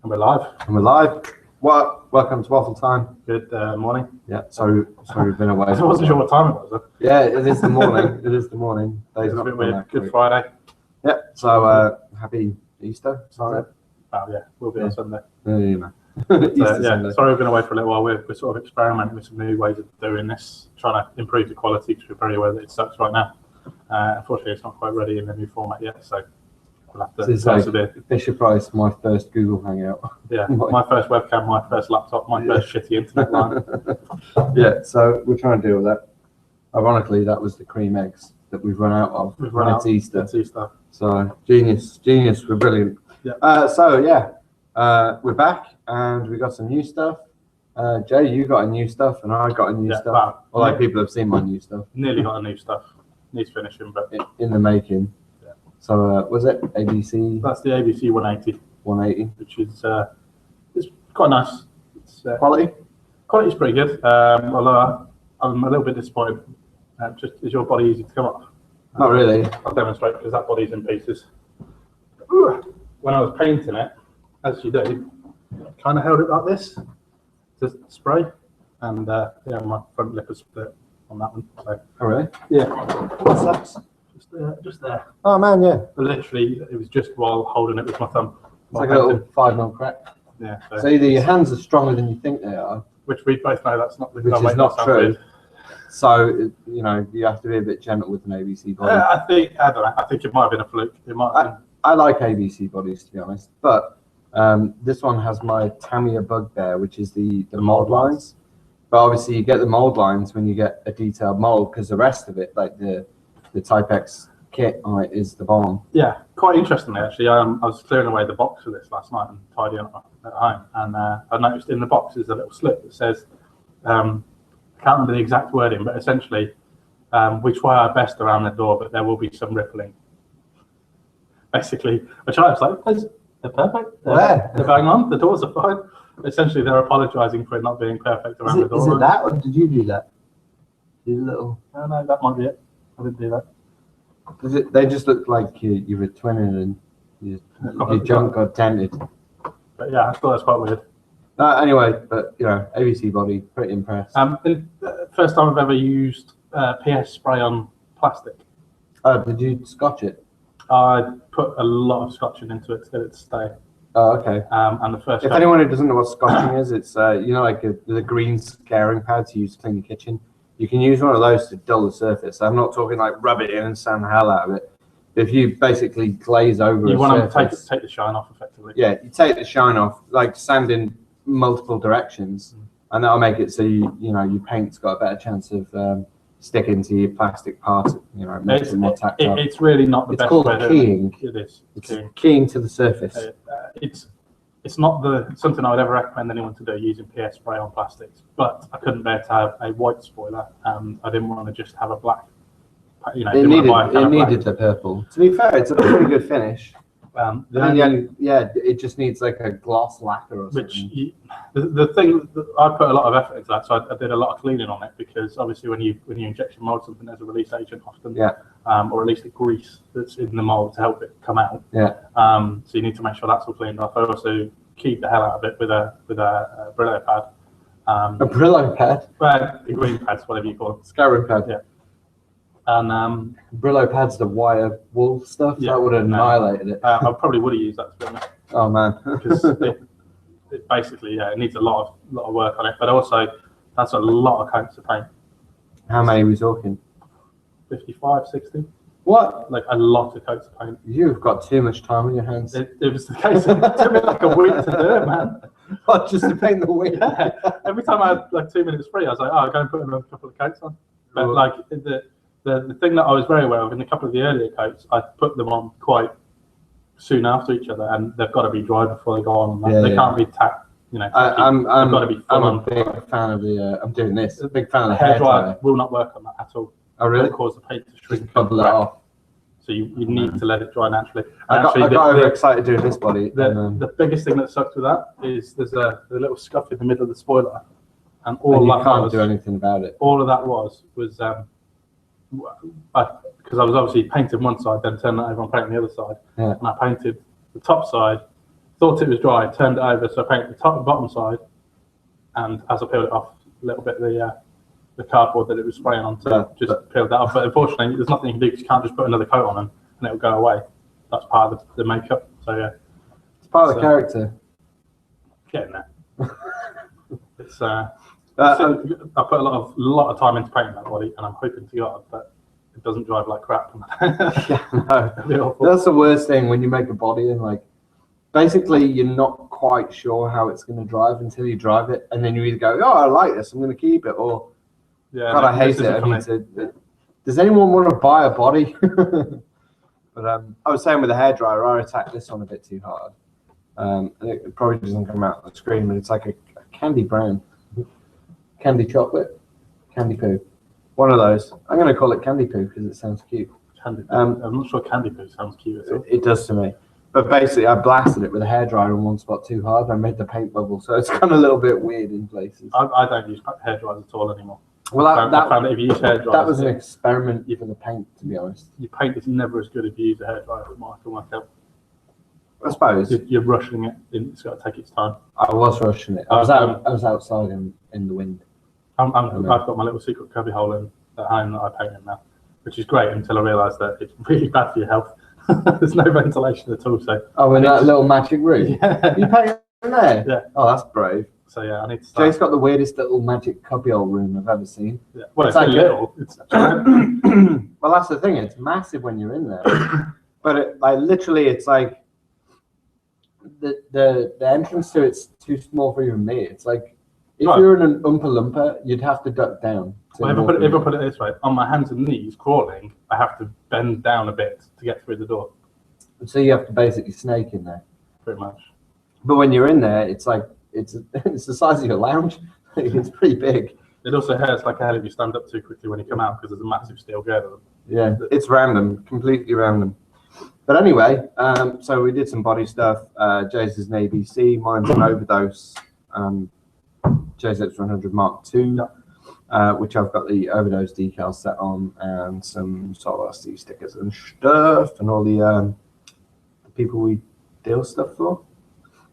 And we're live. And we're live. Welcome to Waffle Time. Good morning. Yeah, sorry we've been away. I wasn't sure what time it was. Though. Yeah, it is the morning. It is the morning. It's a bit weird. Good Friday. Yeah, so happy Easter. Sorry. Oh, yeah, we'll be on Sunday. Yeah, Sunday. Sorry we've been away for a little while. We're sort of experimenting with some new ways of doing this, trying to improve the quality because we're very aware that it sucks right now. Unfortunately, it's not quite ready in the new format yet, so we'll have to persevere. Fisher Price, my first Google Hangout. Yeah, my first webcam, my first laptop, my first shitty internet line. Yeah, so we're trying to deal with that. Ironically, that was the cream eggs that we've run out of. We've run out. It's Easter. It's Easter. So genius, we're brilliant. Yeah. We're back and we got some new stuff. Jay, you got a new stuff and I got a new stuff. Well, people have seen my new stuff. Nearly got a new stuff. Needs finishing, but in the making. Yeah. So was it ABC? That's the ABC 180. 180, which is it's quite nice. It's, Quality's pretty good. Although I'm a little bit disappointed. Just is your body easy to come off? Not really. I'll demonstrate because that body's in pieces. When I was painting it, as you do, kind of held it like this to spray, and yeah, my front lip was split on that one. So. Oh really? Yeah. What's that? Just there. Oh man, yeah. But literally, it was just while holding it with my thumb. It's like a little 5mm crack. Yeah. So either your hands are stronger than you think they are, which we both know that's not. Which is not true. Good. So you know you have to be a bit gentle with an ABC body. I don't know. I think it might have been a fluke. It might. Have been. I like ABC bodies to be honest, but this one has my Tamiya bugbear, which is the mold lines. But obviously you get the mold lines when you get a detailed mold because the rest of it, like the Type X kit on it, is the bomb. Yeah, quite interestingly actually. I was clearing away the box for this last night and tidying up at home, and I noticed in the box there's a little slip that says, I can't remember the exact wording, but essentially, we try our best around the door, but there will be some rippling. Basically, which I was like, they're perfect. They're bang on. The doors are fine. Essentially, they're apologising for it not being perfect around the door. Is it that, or did you do that? Do a little. No, that might be it. I didn't do that. They just look like you were twinning and your junk got dented. But yeah, I thought that's quite weird. Anyway, but you know, ABC body, pretty impressed. First time I've ever used PS spray on plastic. Did you scotch it? I put a lot of scotching into it to get it to stay. Oh, okay. And the first. If anyone who doesn't know what scotching is, it's you know, like the green scaring pads you use to clean the kitchen. You can use one of those to dull the surface. I'm not talking like rub it in and sand the hell out of it. If you basically glaze over, you want to take the shine off effectively. Yeah, you take the shine off, like sand in multiple directions, and that'll make it so you know your paint's got a better chance of sticking to your plastic part. You know, makes it more tactile. It's really not the best way. It's called keying. It is. It's keying to the surface. It's not something I would ever recommend anyone to do using PS spray on plastics. But I couldn't bear to have a white spoiler. I didn't want to just have a black. You know, it needed the purple. To be fair, it's a pretty good finish. It just needs like a gloss lacquer or something. The thing that I put a lot of effort into that, so I did a lot of cleaning on it because obviously when you injection mold something, there's a release agent often, or at least a grease that's in the mold to help it come out. Yeah. So you need to make sure that's all cleaned off. I also keep the hell out of it with a Brillo pad. A Brillo pad. Well, green pads, whatever you call them. Scarab pad. Yeah. And Brillo pads, the wire wool stuff, that would have annihilated it. I probably would have used that, to be honest. Oh man, because it basically it needs a lot of work on it, but also that's a lot of coats of paint. How many are we talking? 55, 60. What? Like a lot of coats of paint. You've got too much time on your hands. It was the case. It took me like a week to do it, man. What, just to paint the wing? Yeah. Every time I had like 2 minutes free, I was like, I'll go and put a couple of coats on. But like the thing that I was very aware of in a couple of the earlier coats, I put them on quite soon after each other, and they've got to be dry before they go on. They can't be tacked. You know, I'm got to be full on. A big fan of the. I'm doing this. A big fan of the hair dryer. Will not work on that at all. Oh really? It'll cause the paint to shrink. Just bubble it off. So you need to let it dry naturally. I got overexcited doing this body. The biggest thing that sucks with that is there's a little scuff in the middle of the spoiler, and you can't do anything about it. All of that was because I was obviously painting one side, then turning that over and painting the other side, and I painted the top side thought it was dry, turned it over, so I painted the top and bottom side, and as I peeled it off, a little bit of the cardboard that it was spraying onto, just peeled that off. But unfortunately, there's nothing you can do because you can't just put another coat on and it'll go away. That's part of the makeup. So yeah, it's part of the character. Getting there. It's I put a lot of time into painting that body, and I'm hoping to God that it doesn't drive like crap. Yeah, no. That's the worst thing when you make a body and like basically you're not quite sure how it's going to drive until you drive it, and then you either go, oh, I like this, I'm going to keep it, or yeah, God, I hate it. Does anyone want to buy a body? But I was saying with the hairdryer, I attacked this one a bit too hard. And it probably doesn't come out on the screen, but it's like a candy brown, candy chocolate, candy poo. One of those. I'm going to call it candy poo because it sounds cute. Candy poo. I'm not sure candy poo sounds cute at all. It does to me. But basically, I blasted it with a hairdryer in one spot too hard. And I made the paint bubble, so it's kind of a little bit weird in places. I don't use hairdryers at all anymore. Well, I found that if you use hairdryers, that was an experiment for the paint, to be honest. Your paint is never as good if you use a hairdryer, from what I can work out. I suppose you're rushing it. It's got to take its time. I was rushing it. I was outside in the wind. I've got my little secret cubby hole in at home that I paint in now, which is great until I realised that it's really bad for your health. There's no ventilation at all. So in that little magic room. Yeah. You paint in there. Yeah. Oh, that's brave. So yeah, I need to start. Jay's got the weirdest little magic cubbyhole room I've ever seen. Yeah. Well, it's like little. It's well, that's the thing. It's massive when you're in there, but literally, it's like the entrance to it's too small for even me. It's like if you're in an Oompa Loompa, you'd have to duck down. Well, if I put it this way, on my hands and knees crawling, I have to bend down a bit to get through the door. So you have to basically snake in there. Pretty much. But when you're in there, it's like it's the size of your lounge. It's pretty big. It also hurts like hell if you stand up too quickly when you come out because there's a massive steel girder. Yeah, it's random, completely random. But anyway, so we did some body stuff. Jay's is an ABC, mine's an Overdose. Jay's X100 Mark II, which I've got the Overdose decal set on and some Solar RC stickers and stuff, and all the people we deal stuff for,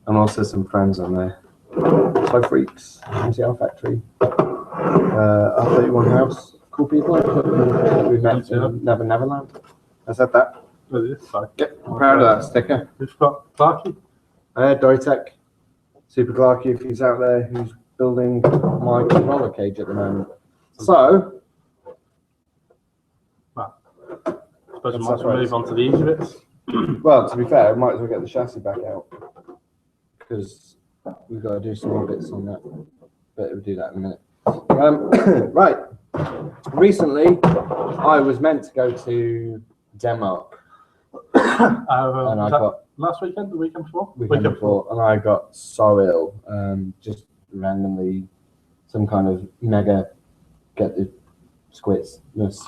and also some friends on there. So Freaks, MCR Factory, R31 House, cool people we met in Never Neverland. I said that. Yep, I'm proud of that sticker. We've got Clarky. Dorytech, Super Clarky, if he's out there, who's building my roller cage at the moment. So, well, I suppose we might as well move on to the easy bits. Well, to be fair, I might as well get the chassis back out because we've got to do some more bits on that. But we'll do that in a minute. Right. Recently, I was meant to go to Denmark. And I got last weekend, the weekend before? Weekend before, and I got so ill. Just randomly, some kind of mega get the squitsness.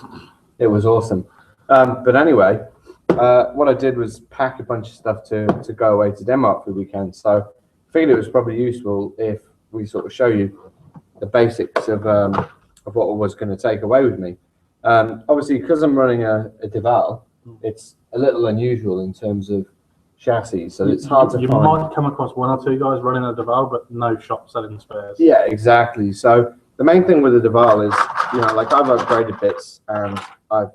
It was awesome. But anyway, what I did was pack a bunch of stuff to go away to Denmark for the weekend. So I figured it was probably useful if we sort of show you the basics of what I was going to take away with me. Obviously, because I'm running a Deval, it's a little unusual in terms of chassis, so it's hard to find. You might come across one or two guys running a Deval, but no shop selling spares. Yeah, exactly. So the main thing with the Deval is, like I've upgraded bits and I've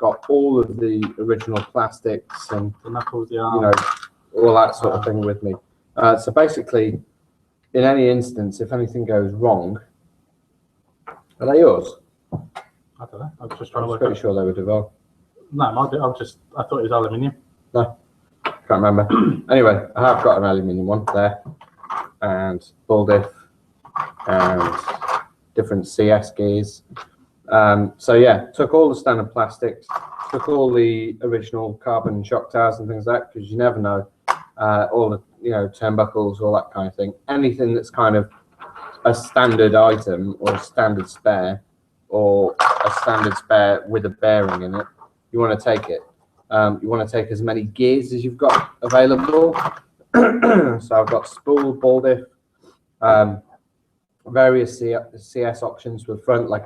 got all of the original plastics and the knuckles, the arm, all that sort of thing with me. So basically, in any instance, if anything goes wrong, are they yours? I don't know. I was just trying to work. Pretty sure they were Deval. No, I thought it was aluminium. No, can't remember. Anyway, I have got an aluminium one there, and ball diff, and different CS gears. So yeah, took all the standard plastics, took all the original carbon shock towers and things like that, because you never know. All the turnbuckles, all that kind of thing. Anything that's kind of a standard item or a standard spare, or a standard spare with a bearing in it, you want to take it. You want to take as many gears as you've got available. So I've got spool, ball diff, various CS options for the front, like I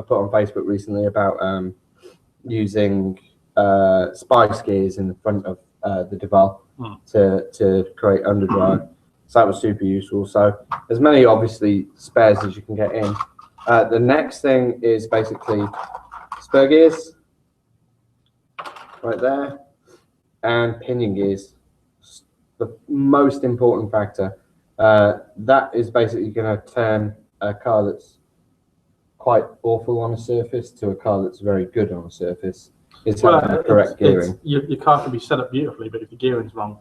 put on Facebook recently about using spice gears in the front of the Deval, to create underdrive. So that was super useful. So as many obviously spares as you can get in. The next thing is basically spur gears right there, and pinion gears. The most important factor. That is basically going to turn a car that's quite awful on a surface to a car that's very good on a surface. It's having the correct gearing. Your car can be set up beautifully, but if the gearing's wrong,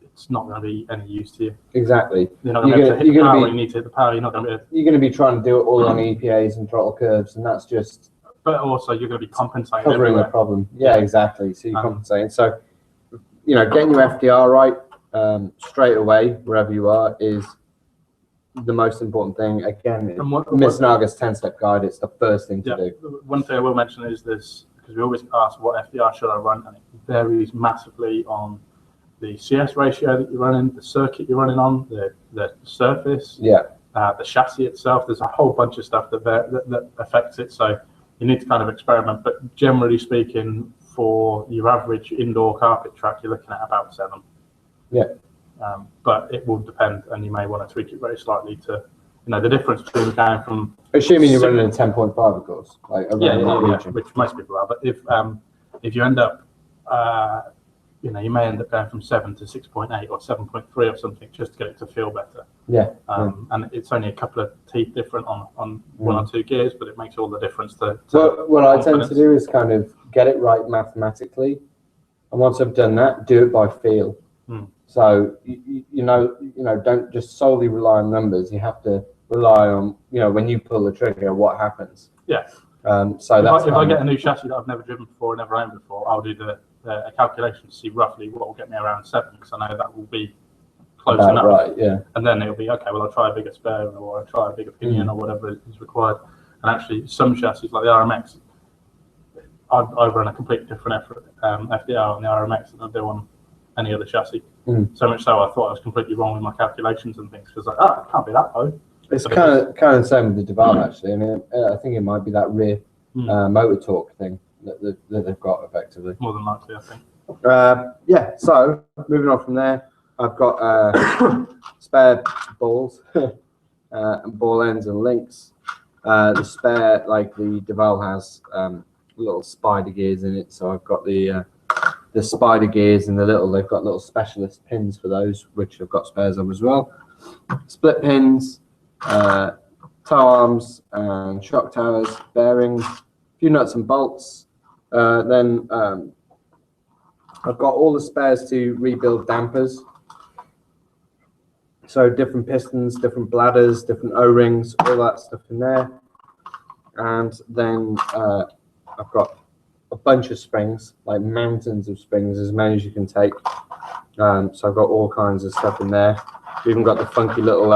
it's not going to be any use to you. Exactly. You're not going to be able to hit the power when you need to hit the power. You're not going to be. You're going to be trying to do it all on EPAs and throttle curves, and that's just. But also, you're going to be compensating covering everywhere. the problem. Yeah, exactly. So you're compensating. So, getting your FDR right straight away wherever you are is the most important thing. Again, Miss Naga's 10-step guide. It's the first thing to do. One thing I will mention is this, because we always ask what FDR should I run, and it varies massively on the CS ratio that you're running, the circuit you're running on, the surface, the chassis itself. There's a whole bunch of stuff that affects it. So you need to kind of experiment. But generally speaking, for your average indoor carpet track, you're looking at about 7. Yeah. But it will depend, and you may want to tweak it very slightly to, the difference between going from. Assuming you're running a 10.5, of course, like which most people are. But if you end up, you may end up going from 7 to 6.8 or 7.3 or something just to get it to feel better. Yeah. And it's only a couple of teeth different on 1 or 2 gears, but it makes all the difference to what I tend to do is kind of get it right mathematically, and once I've done that, do it by feel. So don't just solely rely on numbers. You have to rely on when you pull the trigger, what happens. Yeah. So if I get a new chassis that I've never driven before, never owned before, I'll do a calculation to see roughly what will get me around 7, because I know that will be close enough. Right. Yeah. And then it'll be okay. Well, I'll try a bigger spare, or I'll try a bigger pinion, or whatever is required. And actually, some chassis like the RMX, I run a completely different FDR on the RMX than I do on any other chassis. So much so, I thought I was completely wrong with my calculations and things, because it can't be that low. It's kind of the same with the Deval, actually. I mean, I think it might be that rear motor torque thing that they've got effectively. More than likely, I think. So moving on from there, I've got spare balls and ball ends and links. The spare, like the Deval, has little spider gears in it, so I've got the spider gears and they've got little specialist pins for those, which I've got spares of as well. Split pins, toe arms and shock towers, bearings, a few nuts and bolts. Then I've got all the spares to rebuild dampers. So different pistons, different bladders, different O-rings, all that stuff in there. And then I've got a bunch of springs, like mountains of springs, as many as you can take. So I've got all kinds of stuff in there. We've even got the funky little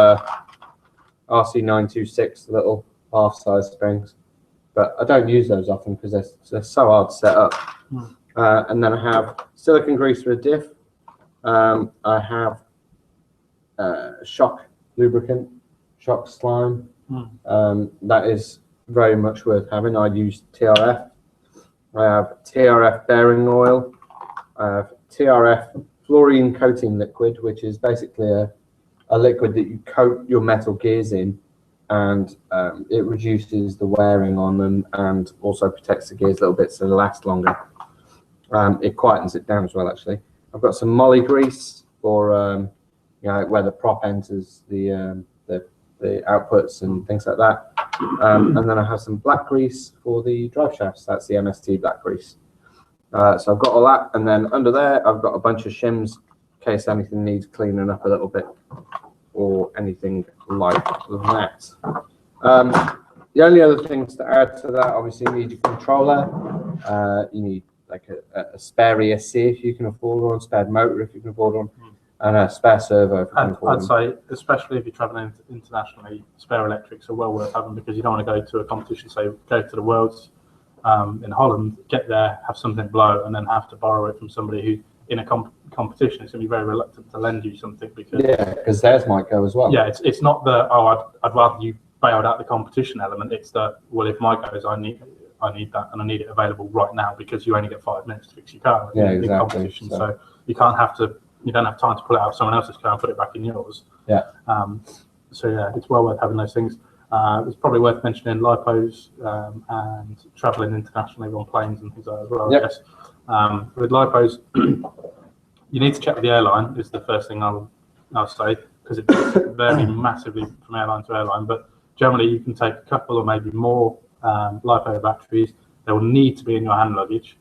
RC926 little half-size springs, but I don't use those often because they're so hard to set up. And then I have silicone grease for a diff. I have shock lubricant, shock slime. That is very much worth having. I use TRF. I have TRF bearing oil. I have TRF fluorine coating liquid, which is basically a liquid that you coat your metal gears in, and it reduces the wearing on them and also protects the gears a little bit so they last longer. It quietens it down as well, actually. I've got some moly grease for where the prop enters the outputs and things like that. And then I have some black grease for the drive shafts. That's the MST black grease. So I've got all that, and then under there I've got a bunch of shims in case anything needs cleaning up a little bit or anything like that. The only other things to add to that, obviously you need your controller, you need like a spare ESC if you can afford one, spare motor if you can afford one, and a spare servo if you can afford I'd say, especially if you're traveling internationally, spare electrics are well worth having, because you don't want to go to a competition, say go to the Worlds in Holland, get there, have something blow, and then have to borrow it from somebody who, in a competition, is going to be very reluctant to lend you something because theirs might go as well. Yeah, it's not the I'd rather you bailed out the competition element. It's the if mine goes, I need that, and I need it available right now, because you only get 5 minutes to fix your car in competition. So you can't have to you don't have time to pull it out of someone else's car and put it back in yours. Yeah. So yeah, it's well worth having those things. It's probably worth mentioning lipos and traveling internationally on planes and things like that as well. Yep. I guess with lipos, you need to check with the airline. Is the first thing I'll say, because it does vary massively from airline to airline. But generally, you can take a couple or maybe more lipo batteries. They will need to be in your hand luggage.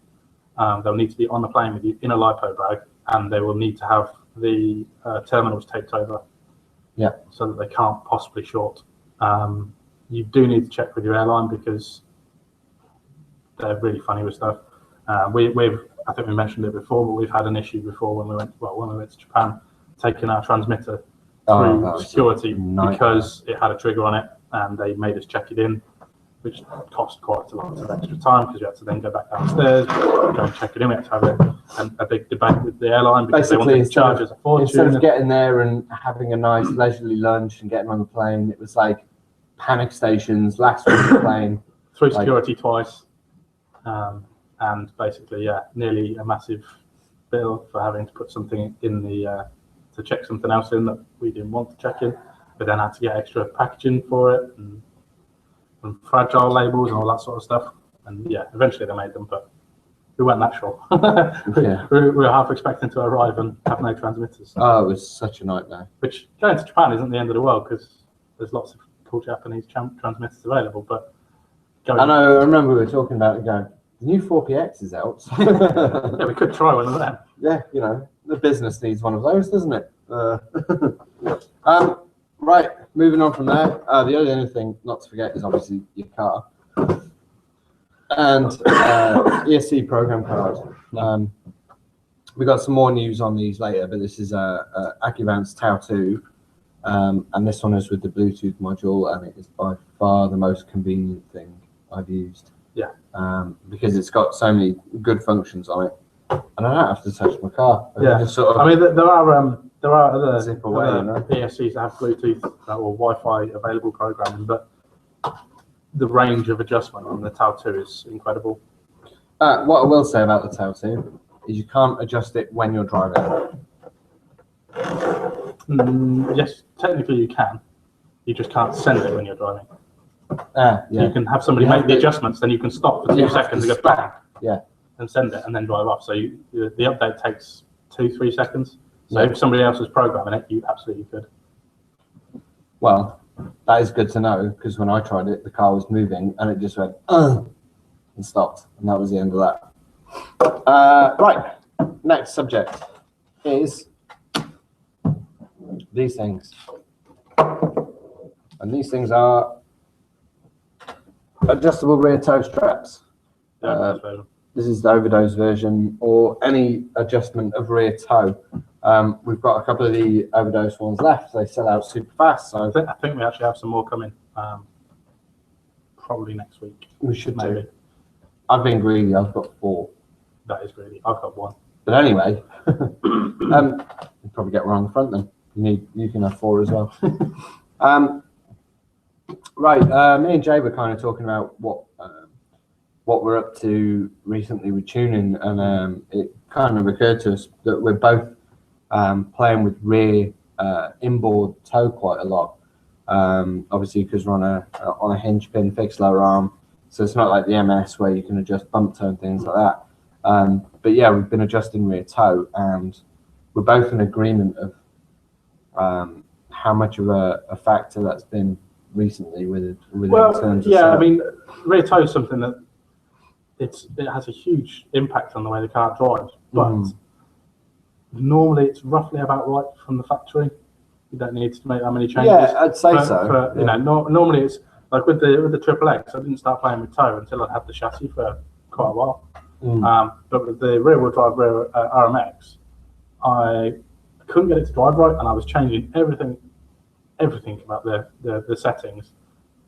They'll need to be on the plane with you in a lipo bag, and they will need to have the terminals taped over. Yeah. So that they can't possibly short. You do need to check with your airline because they're really funny with stuff. I think we mentioned it before, but we've had an issue before when we went to Japan, taking our transmitter through security because it had a trigger on it, and they made us check it in, which cost quite a lot of extra time because you had to then go back downstairs, go and check it in. We had to have a big debate with the airline because they wanted to charge us a fortune. Instead of getting there and having a nice leisurely lunch and getting on the plane, it was like panic stations, last one on the plane. Through security twice. And basically, yeah, nearly a massive bill for having to put something in the to check something else in that we didn't want to check in, but then had to get extra packaging for it and fragile labels and all that sort of stuff. And yeah, eventually they made them, but we weren't that sure. we were half expecting to arrive and have no transmitters. Oh, it was such a nightmare. Which going to Japan isn't the end of the world because there's lots of cool Japanese transmitters available. But I know. I remember we were talking about it going. The new 4PX is out. Yeah, we could try one of them. Yeah, you know, the business needs one of those, doesn't it? Right, moving on from there. The only thing not to forget is obviously your car and ESC program card. We got some more news on these later, but this is Accuvant's Tau 2, and this one is with the Bluetooth module, and it is by far the most convenient thing I've used. Yeah. Because it's got so many good functions on it, and I don't have to touch my car. Just sort of, I mean, there are other zip away, ESCs that have Bluetooth or Wi-Fi available programming, but the range of adjustment on the Tau 2 is incredible. What I will say about the Tau 2 is you can't adjust it when you're driving. Yes, technically you can. You just can't send it when you're driving. Yeah. You can have somebody make the adjustments, then you can stop for 2 seconds and go back. Yeah. And send it and then drive off. So the update takes 2-3 seconds. So if somebody else is programming it, you absolutely could. Well, that is good to know because when I tried it, the car was moving and it just went and stopped, and that was the end of that. Right. Next subject is these things, and these things are adjustable rear toe straps. This is the overdose version, or any adjustment of rear toe. We've got a couple of the overdose ones left. They sell out super fast. So I think we actually have some more coming. Probably next week. We should maybe. I've been greedy. I've got 4. That is greedy. I've got 1. But anyway, you probably get one on the front then. You can have 4 as well. Right. Me and Jay were kind of talking about what we're up to recently with tuning, and it kind of occurred to us that we're both playing with rear inboard toe quite a lot. Obviously, because we're on a hinge pin fixed lower arm, so it's not like the MS where you can adjust bump toe and things like that. But yeah, we've been adjusting rear toe, and we're both in agreement of how much of a factor that's been recently with it. Well, yeah, I mean, rear toe is something that it has a huge impact on the way the car drives, but normally it's roughly about right from the factory. You don't need to make that many changes. Yeah, I'd say so. You know, normally it's like with the Triple X. I didn't start playing with toe until I had the chassis for quite a while. But with the rear-wheel drive rear RMX, I couldn't get it to drive right, and I was changing everything about the settings.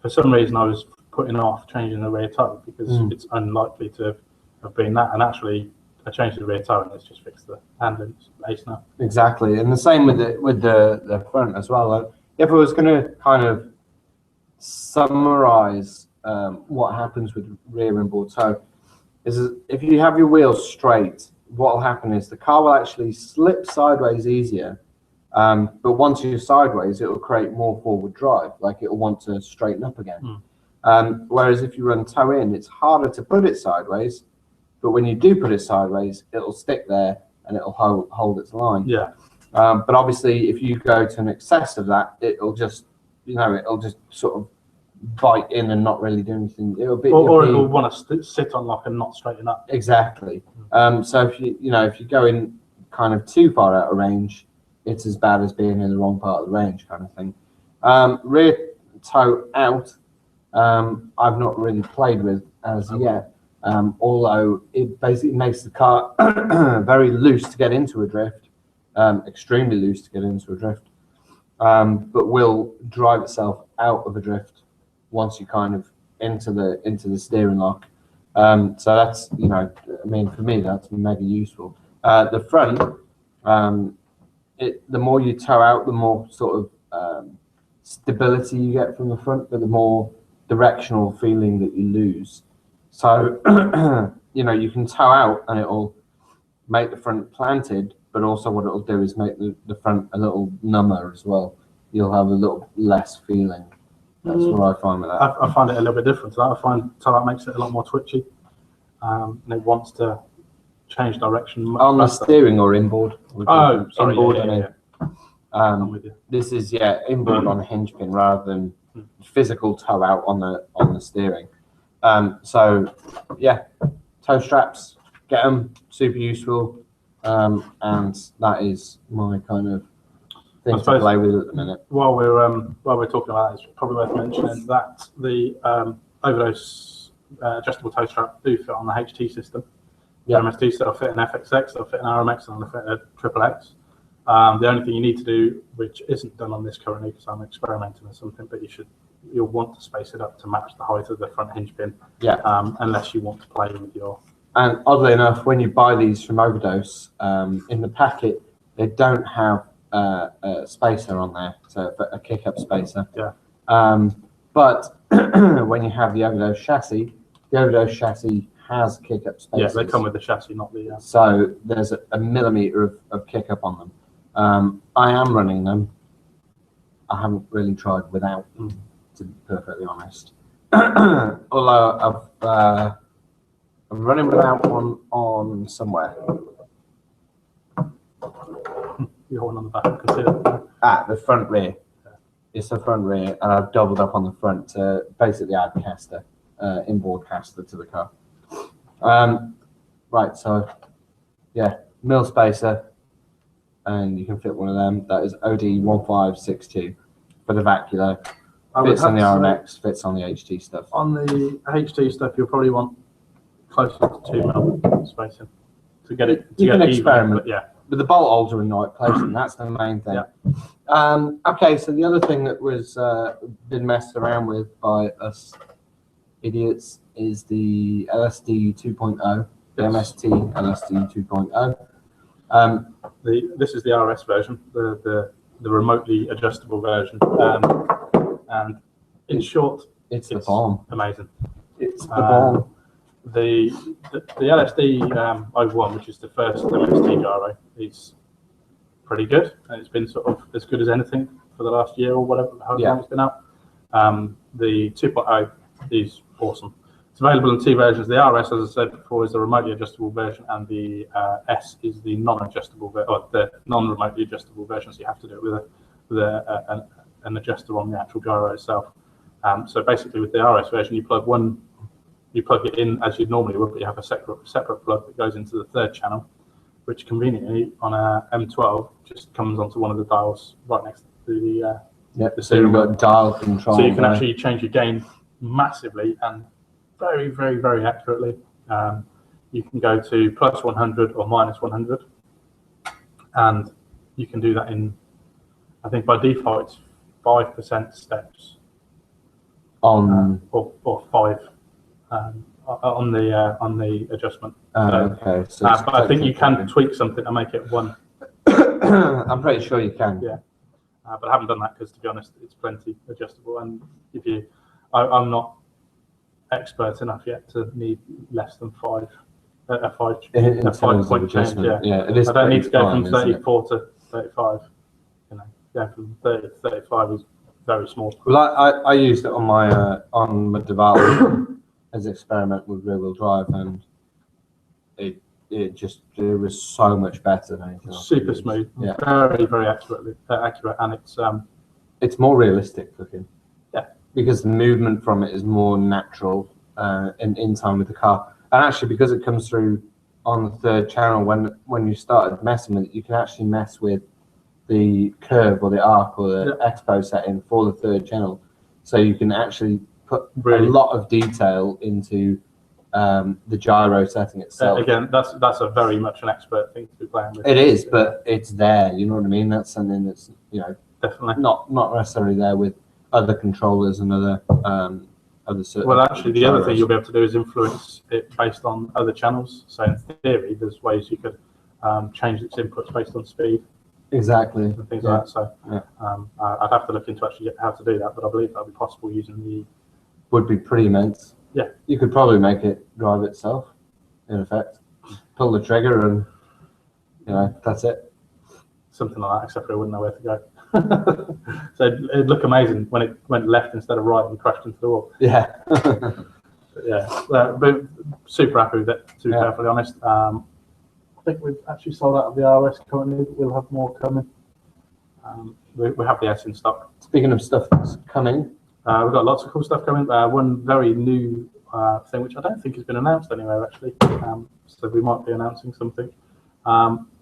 For some reason, I was putting off changing the rear toe because it's unlikely to have been that. And actually, I changed the rear toe, and it's just fixed the handling base now. Exactly, and the same with the front as well. If I was going to kind of summarize what happens with rear inboard toe, is if you have your wheels straight what will happen is the car will actually slip sideways easier. But once you're sideways, it will create more forward drive, like it will want to straighten up again. Whereas if you run toe in, it's harder to put it sideways, but when you do put it sideways, it'll stick there and it'll hold its line. Yeah. But obviously, if you go to an excess of that, it'll just, it'll just sort of bite in and not really do anything. It'll be, or it'll want to sit on lock and not straighten up. Exactly. So if you go in kind of too far out of range, it's as bad as being in the wrong part of the range, kind of thing. Rear toe out, I've not really played with as yet. Although it basically makes the car very loose to get into a drift, extremely loose to get into a drift, but will drive itself out of a drift once you kind of into the steering lock. So that's, I mean, for me, that's mega useful. The front, the more you toe out, the more sort of stability you get from the front, but the more directional feeling that you lose. So, you can toe out and it'll make the front planted, but also what it'll do is make the front a little number as well. You'll have a little less feeling. That's what I find with that. I find it a little bit different to that. I find toe out makes it a lot more twitchy, and it wants to change direction. On the steering or inboard? Oh, sorry. Inboard, Yeah. I'm with you. This is inboard on a hinge pin rather than physical toe out on the steering. So yeah, toe straps, get them, super useful, and that is my kind of thing to play with at the minute. While we're talking about it, it's probably worth mentioning that the overdose adjustable toe strap do fit on the HT system. Yeah. MST, so they'll fit an FXX, they'll fit an RMX, and they'll fit a XXX. The only thing you need to do, which isn't done on this currently because I'm experimenting with something, but you'll want to space it up to match the height of the front hinge pin. Yeah. Unless you want to play with your. And oddly enough, when you buy these from Overdose, in the packet they don't have a spacer on there, so a kick-up spacer. Yeah. But when you have the Overdose chassis has kick-up spacers. Yeah, they come with the chassis, not the. So there's a millimeter of kick-up on them. I am running them. I haven't really tried without, to be perfectly honest. Although I'm running without one on somewhere. You got one on the back. I can see it. At the front rear. Yeah. It's the front rear, and I've doubled up on the front to basically add caster, inboard caster to the car. Right, so yeah, mil spacer, and you can fit one of them. That is OD1562 for the vacuolo. Fits on the RMX, fits on the HT stuff. On the HT stuff, you'll probably want closer to 2 mil spacing to get it. You can experiment, but yeah. But the bolt holes are in the right place, and that's the main thing. Yeah. Okay, so the other thing that was been messed around with by us idiots is the LSD 2.0, the MST LSD 2.0. This is the RS version, the remotely adjustable version, and in short, it's the bomb. Amazing. It's the bomb. The LSD 01, which is the first MST gyro, is pretty good, and it's been sort of as good as anything for the last year or whatever, however long it's been out. The 2.0 is awesome. It's available in 2 versions. The RS, as I said before, is the remotely adjustable version, and the S is the non-adjustable or the non-remotely adjustable version. So you have to do it with an adjuster on the actual gyro itself. So basically, with the RS version, you plug it in as you normally would, but you have a separate plug that goes into the 3rd channel, which conveniently on a M12 just comes onto one of the dials right next to the so you've got dial control. So you can actually change your gain massively and very, very, very accurately. You can go to plus 100 or minus 100, and you can do that in, I think by default it's 5% steps on or 5 on the adjustment. Okay. So but I think you can tweak something to make it 1. I'm pretty sure you can. Yeah. But I haven't done that because, to be honest, it's plenty adjustable. And I'm not expert enough yet to need less than 5 a five In a 5-point change. adjustment, Yeah, it is. I don't need to go from fine, isn't it? 34 to 35. You know, going from 30 to 35 is very small. Well, I used it on my Deval as an experiment with rear-wheel drive, and it was so much better than anything else. Super smooth. Yeah. Very accurate, and it's more realistic looking. Yeah. Because the movement from it is more natural and in time with the car. And actually, because it comes through on the third channel, when you started messing with it, you can actually mess with the curve or the arc or the expo setting for the third channel. So you can actually put a lot of detail into the gyro setting itself. Again, that's a very much an expert thing to be playing with. It is, but it's there. You know what I mean? That's something that's definitely not necessarily there with other controllers and other certain. Well, actually, the other thing you'll be able to do is influence it based on other channels. So in theory, there's ways you could change its inputs based on speed. Exactly. And things like that. So I'd have to look into actually how to do that, but I believe that'll be possible using the. Would be pretty immense. Yeah. You could probably make it drive itself, in effect. Pull the trigger and, that's it. Something like that, except for it wouldn't know where to go. So it'd look amazing when it went left instead of right and crashed into the wall. Yeah. But super happy with it, to be perfectly honest. I think we've actually sold out of the RS currently, but we'll have more coming. We have the S in stock. Speaking of stuff that's coming, we've got lots of cool stuff coming. One very new thing, which I don't think has been announced anywhere actually. So we might be announcing something.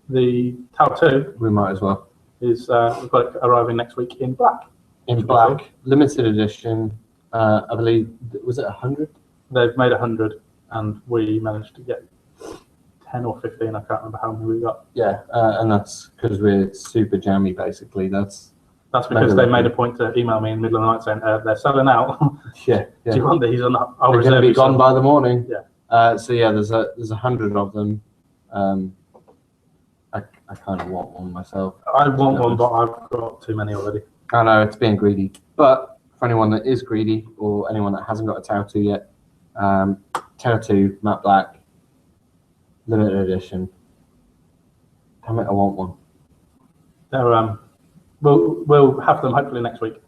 The Tau 2. We might as well. We've got it arriving next week in black. In black, limited edition. I believe, was it 100? They've made 100, and we managed to get 10 or 15. I can't remember how many we got. Yeah, and that's because we're super jammy, basically. That's because they made a point to email me in the middle of the night saying they're selling out. Yeah. Do you want these or not? They're going to be gone by the morning. Yeah. So yeah, there's 100 of them. I kind of want one myself. I want one, but I've got too many already. I know, it's being greedy. But for anyone that is greedy, or anyone that hasn't got a Tau 2 yet, Tau 2 matte black, limited edition. Damn it, I want one. They're we'll have them hopefully next week,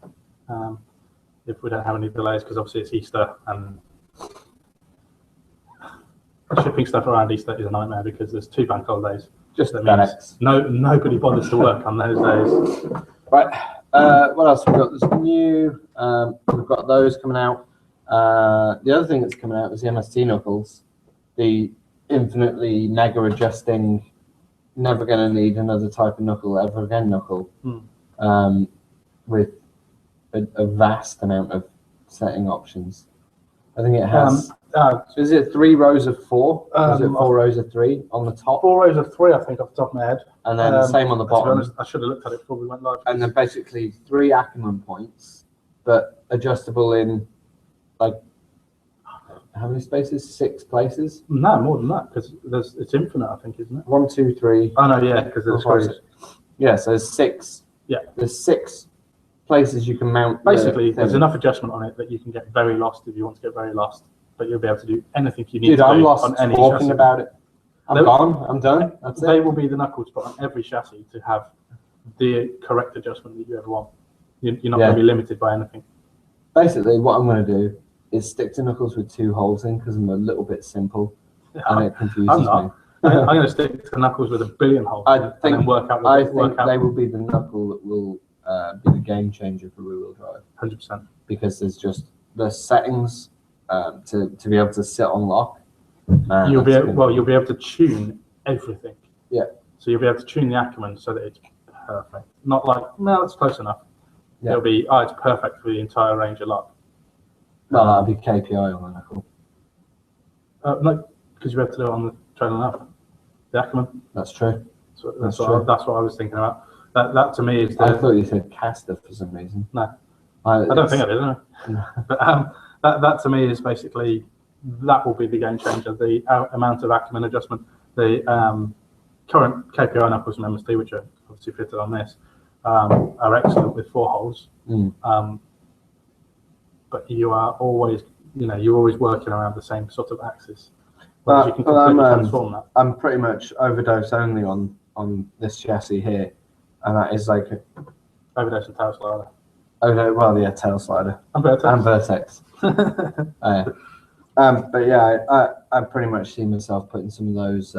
if we don't have any delays, because obviously it's Easter and shipping stuff around Easter is a nightmare because there's 2 bank holidays. Just FedEx. Nobody bothers to work on those days. Right. What else have we got? There's new. We've got those coming out. The other thing that's coming out is the MST knuckles, the infinitely mega adjusting, never going to need another type of knuckle ever again knuckle, with a vast amount of setting options. I think it has. Is it 3 rows of 4? Is it 4 rows of 3 on the top? 4 rows of 3, I think, off the top of my head. And then the same on the bottom. To be honest, I should have looked at it before we went live. And then basically 3 Ackerman points, but adjustable in, like, how many spaces? 6 places? No, more than that, because it's infinite, I think, isn't it? 1, 2, 3. Oh no, yeah, because there's screws. Yeah, so there's 6. Yeah, there's 6 places you can mount. Basically, there's enough adjustment on it that you can get very lost if you want to get very lost. But you'll be able to do anything you need to do I'm lost on any talking chassis. About it. I'm gone. I'm done. That's it. They will be the knuckles put on every chassis to have the correct adjustment that you ever want. You're not going to be limited by anything. Basically, what I'm going to do is stick to knuckles with 2 holes in because I'm a little bit simple, and it confuses me. I'm going to stick to knuckles with a billion holes and then work out. I think they will be the knuckle that will be the game changer for rear-wheel drive. 100%. Because there's just the settings. To be able to sit on lock, you'll be able to tune everything. Yeah. So you'll be able to tune the Ackerman so that it's perfect. Not like no, it's close enough. Yeah. It'll be it's perfect for the entire range of lock. No, that'll be KPI on the knuckle. No, because you'll be able to do it on the trailer now. The Ackerman. That's true. That's what I was thinking about. That to me is. I thought you said caster for some reason. No, I don't think I did. No. But that to me is basically, that will be the game changer. The amount of Ackerman adjustment, the current KPI knuckles from MST, which are obviously fitted on this, are excellent with 4 holes. But you are always, you're always working around the same sort of axis. Whereas you can completely transform that. I'm pretty much overdose only on this chassis here, and that is like Overdose and tail slider. Well, yeah, tail slider And vertex. But yeah, I pretty much see myself putting some of those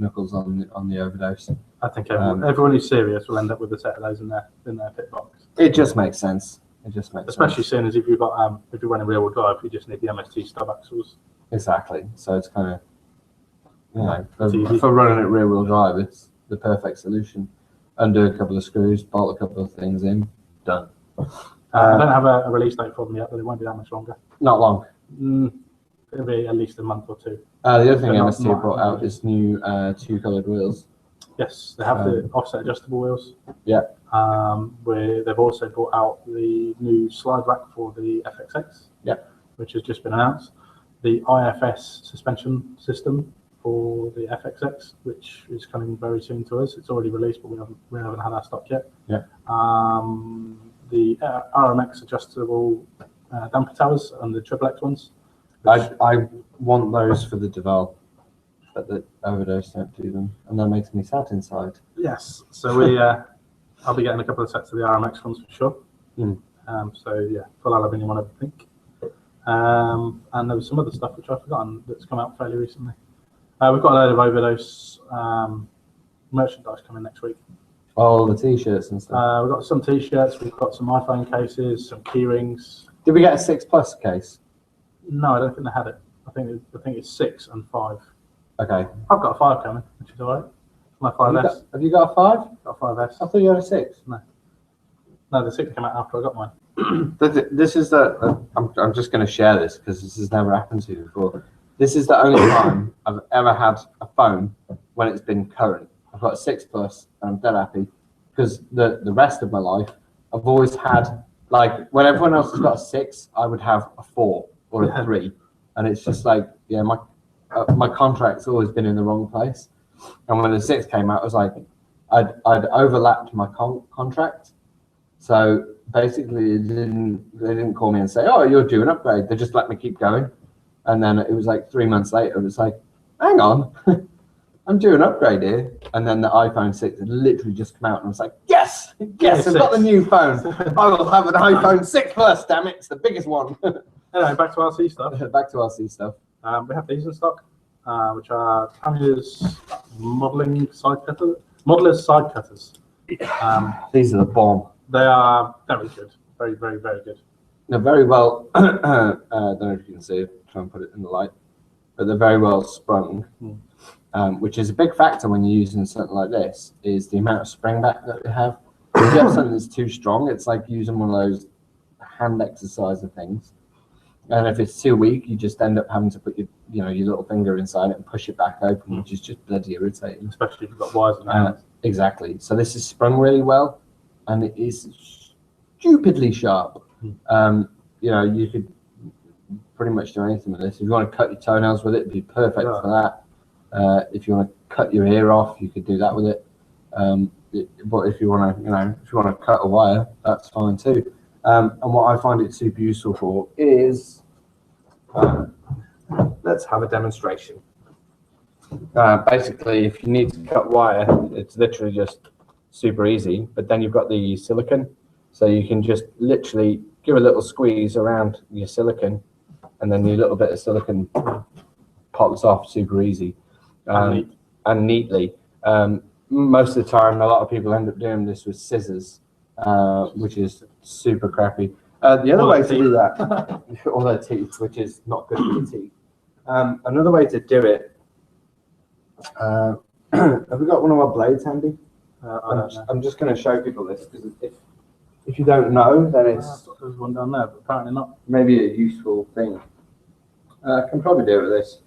knuckles on the overdose. I think everyone who's serious will end up with a set of those in their pit box. It just makes sense. It just makes especially sense. soon as if you've got if you're running rear-wheel drive, you just need the MST stub axles. Exactly. So it's kind of for running it rear-wheel drive, it's the perfect solution. Undo a couple of screws, bolt a couple of things in, done. I don't have a release date for them yet, but it won't be that much longer. Not long. It'll be at least a month or two. The other thing MST brought out is new two-coloured wheels. Yes, they have the offset adjustable wheels. Yeah. Where they've also brought out the new slide rack for the FXX. Yeah. Which has just been announced. The IFS suspension system for the FXX, which is coming very soon to us. It's already released, but we haven't had our stock yet. Yeah. The RMX adjustable damper towers and the triple X ones. I want those for the Deval, but the overdose don't do them, and that makes me sad inside. Yes, so I'll be getting a couple of sets of the RMX ones for sure. So yeah, full aluminium one, I think. And there was some other stuff which I've forgotten that's come out fairly recently. We've got a load of overdose merchandise coming next week. Oh, the t-shirts and stuff. We've got some t-shirts, we've got some iPhone cases, some key rings. Did we get a 6 Plus case? No, I don't think they had it. I think it's 6 and 5. Okay. I've got a 5 coming, which is alright. My 5S. Have you got a 5? Got a 5S. I thought you had a 6. No, the 6 came out after I got mine. This is I'm just going to share this because this has never happened to me before. This is the only time I've ever had a phone when it's been current. I've got a 6 Plus and I'm dead happy because the rest of my life I've always had, like, when everyone else has got a 6, I would have a 4 or a 3, and it's just like, yeah, my contract's always been in the wrong place. And when the 6 came out, it was like I'd overlapped my contract, so basically they didn't call me and say, oh, you're due an upgrade. They just let me keep going. And then it was like 3 months later, it was like, hang on, I'm due an upgrade here. And then the iPhone 6 had literally just come out, and I was like, yes, I've got the new phone. I will have an iPhone 6 Plus, damn it, it's the biggest one. Anyway, back to RC stuff. Back to RC stuff. We have these in stock, which are Tamiya's modeller's side cutters. These are the bomb. They are very good. Very, very, very good. They're very well, I don't know if you can see it, try and put it in the light, but they're very well sprung, which is a big factor when you're using something like this, is the amount of spring back that we have. If you have something that's too strong, it's like using one of those hand exerciser things. And if it's too weak, you just end up having to put your little finger inside it and push it back open, which is just bloody irritating. Especially if you've got wires in there. Exactly. So this is sprung really well, and it is stupidly sharp. You could pretty much do anything with this. If you want to cut your toenails with it, it'd be perfect for that. If you want to cut your ear off, you could do that with it. But if you want to, cut a wire, that's fine too. And what I find it super useful for is, let's have a demonstration. Basically, if you need to cut wire, it's literally just super easy. But then you've got the silicone, so you can just literally give a little squeeze around your silicone, and then your little bit of silicone pops off super easy and neatly. Most of the time, a lot of people end up doing this with scissors, which is super crappy. The other way to do that, all their teeth, which is not good for your teeth. Another way to do it, have we got one of our blades handy? I'm just going to show people this, because if you don't know, then it's there's one down there, but apparently not. Maybe a useful thing. I can probably do it with this.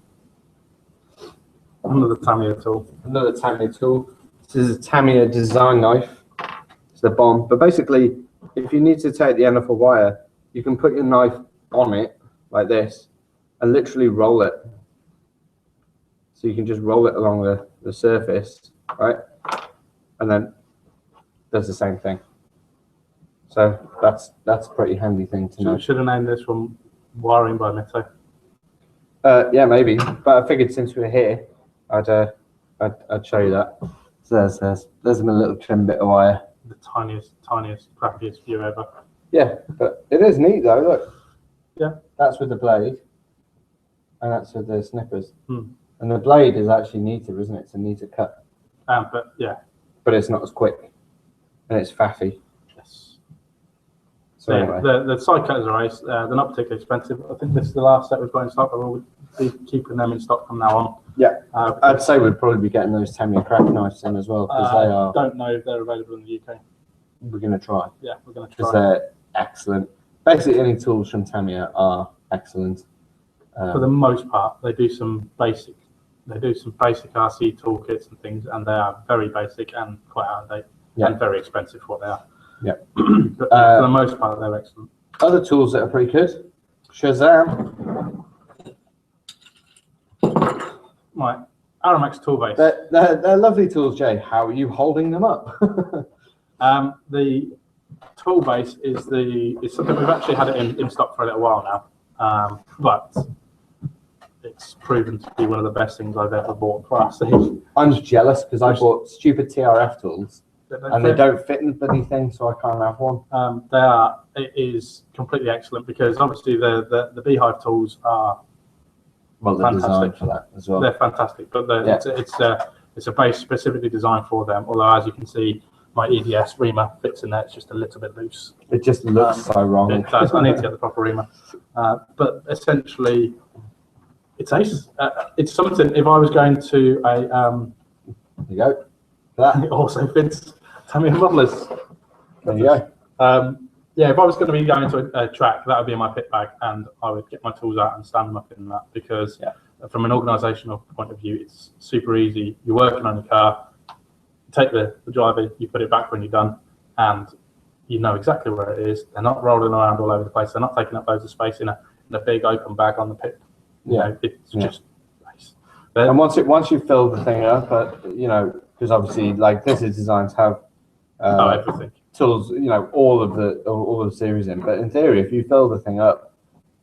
Another Tamiya tool. Another Tamiya tool. This is a Tamiya design knife. It's the bomb. But basically, if you need to take the end off a wire, you can put your knife on it like this and literally roll it. So you can just roll it along the surface, right? And then does the same thing. So that's a pretty handy thing to know. Should have named this one Wiring by Mitto. Yeah, maybe. But I figured since we're here, I'd show you that. So there's a little trim bit of wire. The tiniest, crappiest view ever. Yeah, but it is neat though. Look. Yeah. That's with the blade, and that's with the snippers. Hmm. And the blade is actually neater, isn't it? It's a neater cut. But yeah. But it's not as quick, and it's faffy. Yes. So yeah, anyway. the side cutters are ace. They're not particularly expensive. I think this is the last set we've got in stock. I will be keeping them in stock from now on. Yeah. I'd say we'd probably be getting those Tamiya crack knives in as well, because they are. Don't know if they're available in the UK. We're going to try. Yeah, we're going to try. Because they're excellent. Basically, any tools from Tamiya are excellent. For the most part, they do some basic RC toolkits and things, and they are very basic and quite out of date and very expensive for what they are. Yeah. But for the most part, they're excellent. Other tools that are pretty good. Shazam. Right, Aramex tool base. They're lovely tools, Jay. How are you holding them up? The tool base is something we've actually had it in stock for a little while now, but it's proven to be one of the best things I've ever bought for RC. I'm jealous because I bought stupid TRF tools and they don't fit in the bloody thing, so I can't have one. It is completely excellent because obviously the Beehive tools are they're designed for that as well. They're fantastic, but it's a base specifically designed for them. Although, as you can see, my EDS reamer fits in there. It's just a little bit loose. It just looks so wrong. It does. I need to get the proper reamer. But essentially, it's ace. It's something. If I was going to a there you go. That it also fits Tamiya modelers. There you go. Yeah, if I was going to be going to a track, that would be in my pit bag, and I would get my tools out and stand them up in that, because from an organisational point of view, it's super easy. You're working on your car, you take the driver, you put it back when you're done, and you know exactly where it is. They're not rolling around all over the place. They're not taking up loads of space in a big open bag on the pit. You know, it's just nice. And once you fill the thing up, because obviously, like, this is designed to have everything. Tools, all of the series in. But in theory, if you fill the thing up,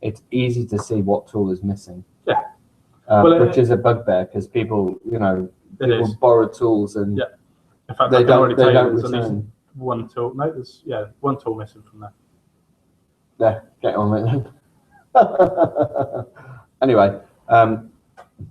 it's easy to see what tool is missing. Yeah. Which is a bugbear, because people borrow tools and in fact, they don't return. return. One tool. No, there's one tool missing from there. There, get on with it. Anyway,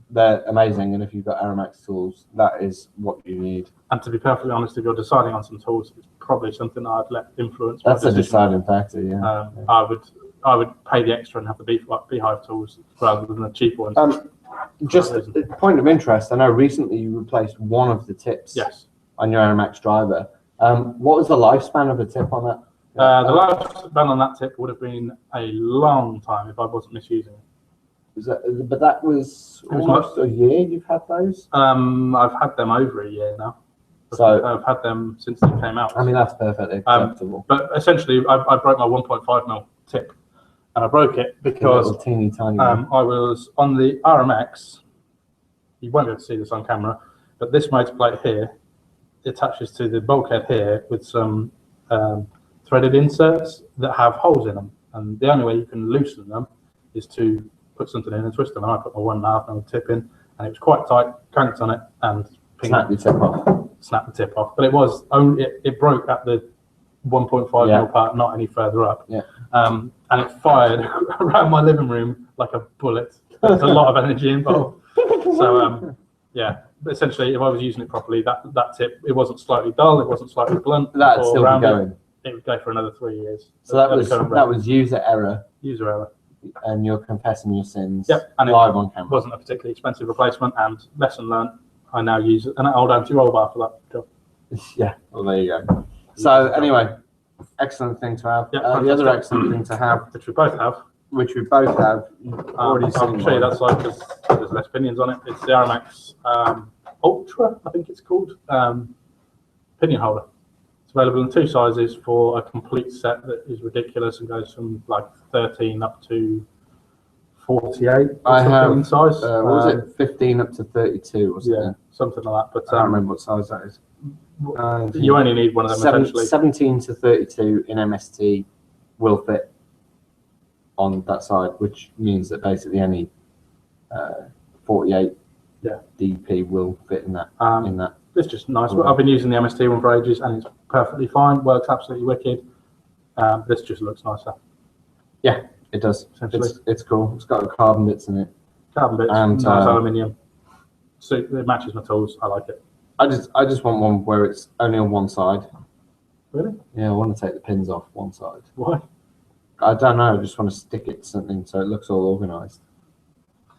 they're amazing, and if you've got Aramex tools, that is what you need. And to be perfectly honest, if you're deciding on some tools, it's probably something I'd let influence. That's a deciding factor, yeah. I would pay the extra and have the Beehive tools rather than the cheap ones. Just a point of interest, I know recently you replaced one of the tips on your Aramex driver. What was the lifespan of the tip on that? The lifespan on that tip would have been a long time if I wasn't misusing it. But that was almost a year you've had those? I've had them over a year now. So I've had them since they came out. I mean, that's perfectly acceptable. But essentially, I broke my 1.5mm tip, and I broke it because teeny tiny I was on the RMX. You won't be able to see this on camera, but this motor plate here attaches to the bulkhead here with some threaded inserts that have holes in them, and the only way you can loosen them is to put something in and twist them. And I put my 1.5mm tip in, and it was quite tight. Cranked on it and snapped the tip off. Snapped the tip off, but it was only it broke at the 1.5mm part, not any further up. And it fired around my living room like a bullet. There's a lot of energy involved. So but essentially, if I was using it properly, that tip, it wasn't slightly dull, it wasn't slightly blunt. That'd still be going. It would go for another 3 years. So that was user error. User error. And you're confessing your sins and live on camera. It wasn't a particularly expensive replacement, and lesson learned. I now use an old anti-roll bar for that job. Yeah, well, there you go. So anyway, excellent thing to have. The other excellent thing to have, which we both have, already seen. I'll show you that slide because there's less pinions on it. It's the Aramex Ultra, I think it's called, pinion holder. It's available in 2 sizes for a complete set that is ridiculous and goes from like 13 up to 48. I have in size. What was it? 15 up to 32 or something. Yeah, something like that. But I don't remember what size that is. You only need one of them essentially. 17 to 32 in MST will fit on that side, which means that basically any 48 Yeah. DP will fit in that. It's just nice. I've been using the MST one for ages, and it's perfectly fine. Works absolutely wicked. This just looks nicer. Yeah, it does. It's cool. It's got carbon bits in it. Carbon bits, and nice aluminium. So it matches my tools. I like it. I just want one where it's only on one side. Really? Yeah, I want to take the pins off one side. Why? I don't know. I just want to stick it to something so it looks all organised.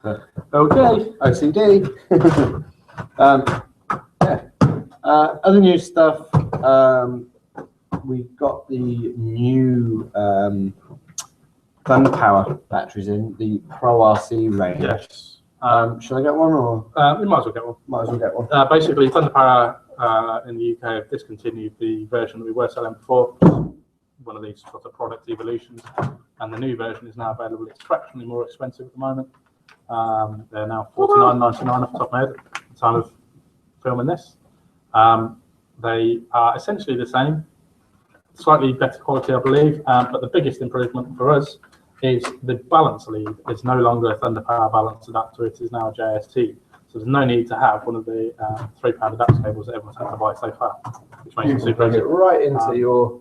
Okay. OCD. Yeah. Other new stuff. We've got the new Thunder Power batteries in the Pro RC range. Yes. Should I get one or? We might as well get one. Might as well get one. Basically, Thunder Power in the UK have discontinued the version that we were selling before. One of these sort of product evolutions, and the new version is now available. It's fractionally more expensive at the moment. They're now $49.99 off the top of my head at the time of filming this. They are essentially the same, slightly better quality, I believe, but the biggest improvement for us is the balance lead is no longer a Thunder Power balance adapter, it is now a JST. So there's no need to have one of the £3 adapter cables that everyone's had to buy so far, which makes it super easy. Right into your.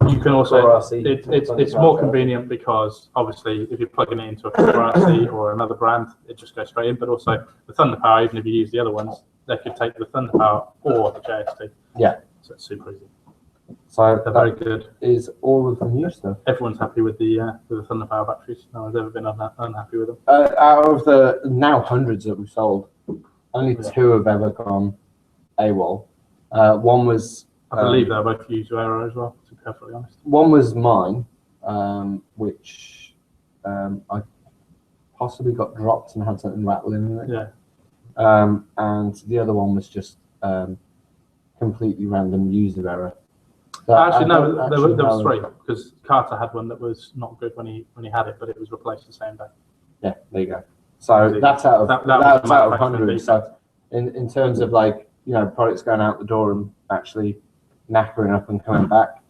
You can also, it's more convenient because obviously if you're plugging it into a RC or another brand, it just goes straight in. But also the Thunder Power, even if you use the other ones, they could take the Thunder Power or the JST. Yeah. So it's super easy. So they're very good. Is all of the new stuff. Everyone's happy with the Thunder Power batteries. No one's ever been unhappy with them. Out of the now hundreds that we've sold, only 2 have ever gone AWOL. One was. I believe they're both used gyro as well, to be perfectly honest. One was mine, which I possibly got dropped and had something rattling in it. Yeah. And the other one was just completely random user error. So actually, no, there was 3 because Carter had one that was not good when he had it, but it was replaced the same day. Yeah, there you go. So that's out of that's out of hundreds. So in terms of like products going out the door and actually knackering up and coming back,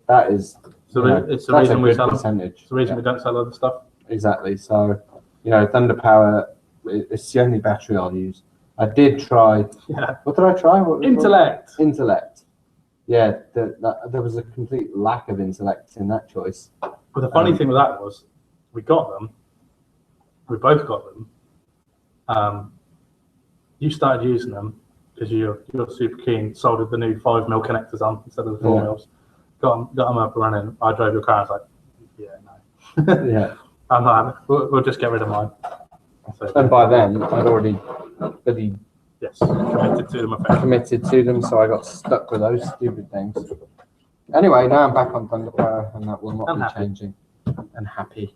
that is it's the reason we sell percentage. It's the reason we don't sell other stuff. Exactly. So Thunder Power, it's the only battery I'll use. I did try. Yeah. What did I try? Intellect. Intellect. Yeah, there was a complete lack of intellect in that choice. But the funny thing with that was, we got them. We both got them. You started using them because you're super keen. Soldered the new 5mm connectors on instead of the 4mm. Got them up and running. I drove your car. I was like, yeah, no. Yeah. I'm not. We'll just get rid of mine. So, and by then, I'd already really committed to them, so I got stuck with those stupid things. Anyway, now I'm back on Thunder Power, and that will not be changing. And happy.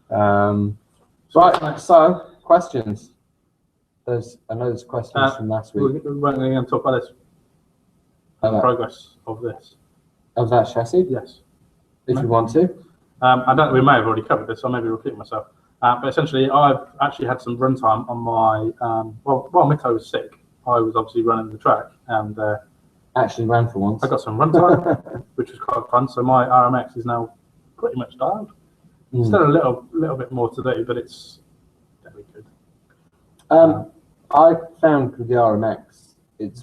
Right. So questions. I know there's questions from last week. We weren't going to talk about this. Progress of this. Of that chassis? Yes. If you want to. I don't. We may have already covered this, so I may be repeating myself. But essentially, I've actually had some runtime on my. While Mitto was sick, I was obviously running the track, and actually ran for once. I got some runtime, which was quite fun. So my RMX is now pretty much dialed. Still a little bit more to do, but it's very good. I found with the RMX, it's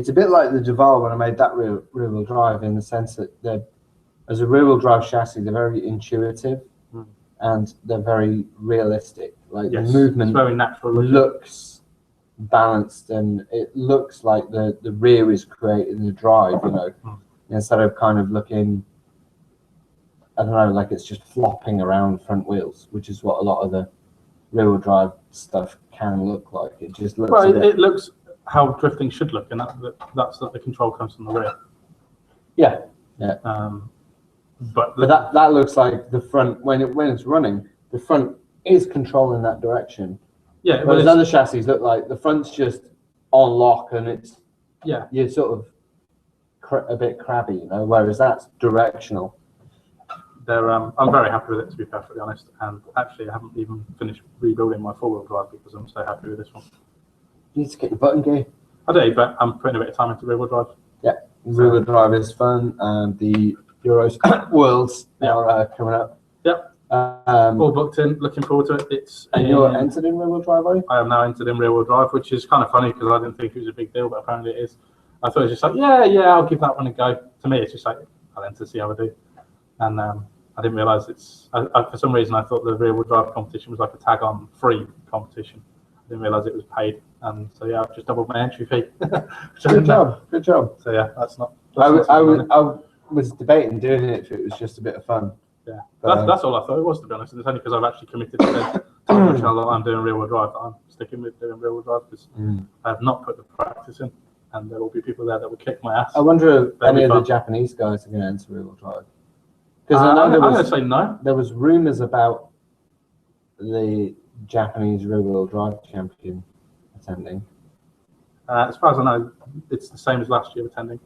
a bit like the Duval when I made that rear-wheel drive, in the sense that as a rear-wheel drive chassis, they're very intuitive and they're very realistic. Like the movement, it's very natural. Looks balanced, and it looks like the rear is creating the drive. Instead of kind of looking, I don't know, like it's just flopping around front wheels, which is what a lot of the rear-wheel drive stuff can look like. It just looks. Well, it looks how drifting should look, and that's that the control comes from the rear. Yeah. But that looks like the front when it's running. The front is controlling that direction. Yeah. Whereas other chassis look like the front's just on lock, and it's you're sort of a bit crabby, Whereas that's directional. I'm very happy with it, to be perfectly honest. And actually, I haven't even finished rebuilding my four-wheel drive because I'm so happy with this one. You need to get your button gear. I do, but I'm putting a bit of time into rear-wheel drive. Yeah, rear-wheel drive is fun, and the Euros Worlds are coming up. Yep. All booked in. Looking forward to it. And you're entered in rear-wheel drive, are you? I am now entered in rear-wheel drive, which is kind of funny because I didn't think it was a big deal, but apparently it is. I thought it was just like, yeah, I'll give that one a go. To me, it's just like, I'll enter, see how I do. And I didn't realise for some reason, I thought the rear-wheel drive competition was like a tag-on free competition. I didn't realise it was paid. And so, yeah, I've just doubled my entry fee. Good job. So, yeah, that's not. I was debating doing it if it was just a bit of fun. Yeah, that's all I thought it was, to be honest. And it's only because I've actually committed to the channel that I'm doing rear-wheel drive that I'm sticking with doing rear-wheel drive because I have not put the practice in, and there will be people there that will kick my ass. I wonder if any of the Japanese guys are going to enter rear-wheel drive. Because I'm going to say no. There was rumours about the Japanese rear-wheel drive champion attending. As far as I know, it's the same as last year attending.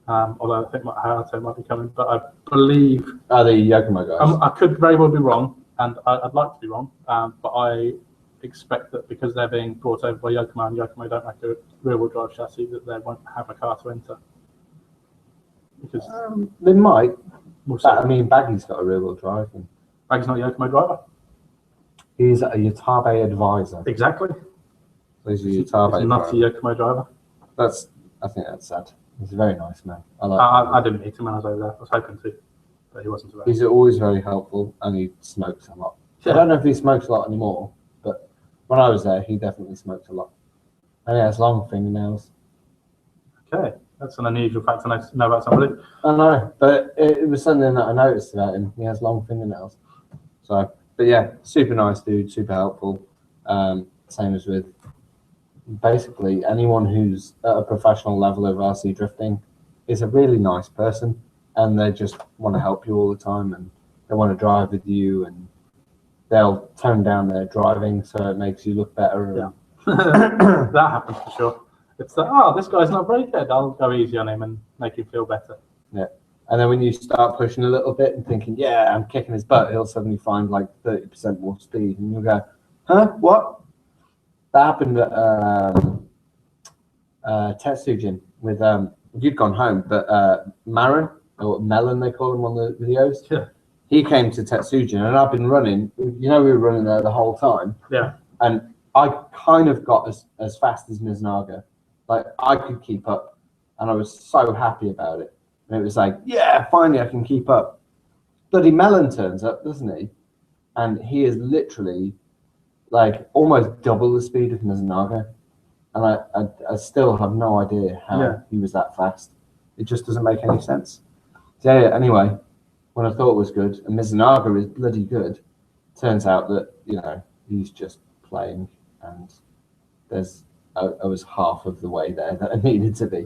Although I think Hayato might be coming, but I believe the Yokomo guys. I could very well be wrong, and I'd like to be wrong, but I expect that because they're being brought over by Yokomo and Yokomo don't make a rear-wheel drive chassis, that they won't have a car to enter. Because they might. We'll see. I mean, Baggy's got a rear-wheel drive. Baggy's not a Yokomo driver. He's a Yatabe advisor. Exactly. He's a Yatabe He's not a Yokomo driver. I think that's sad. He's a very nice man. I didn't meet him when I was over there. I was hoping to, but he wasn't available. He's always very helpful, and he smokes a lot. Yeah. I don't know if he smokes a lot anymore, but when I was there, he definitely smoked a lot. And he has long fingernails. Okay, that's an unusual fact to know about somebody. I know, but it was something that I noticed about him. He has long fingernails. So, but yeah, super nice dude, super helpful. Same as with basically anyone who's at a professional level of RC drifting is a really nice person, and they just want to help you all the time, and they want to drive with you, and they'll tone down their driving so it makes you look better. Yeah, that happens for sure. It's like, this guy's not very good. I'll go easy on him and make him feel better. Yeah, and then when you start pushing a little bit and thinking, yeah, I'm kicking his butt, he'll suddenly find like 30% more speed, and you'll go, huh, what? That happened at Tetsujin with you'd gone home, but Marin, or Melon they call him on the videos. Yeah. He came to Tetsujin, and I've been running. We were running there the whole time. Yeah. And I kind of got as fast as Mizunaga. Like I could keep up, and I was so happy about it. And it was like, yeah, finally I can keep up. Bloody Melon turns up, doesn't he? And he is literally like almost double the speed of Mizunaga, and I still have no idea how he was that fast. It just doesn't make any sense. So yeah, anyway, when I thought it was good, and Mizunaga is bloody good, turns out that he's just playing, and I was half of the way there that I needed to be.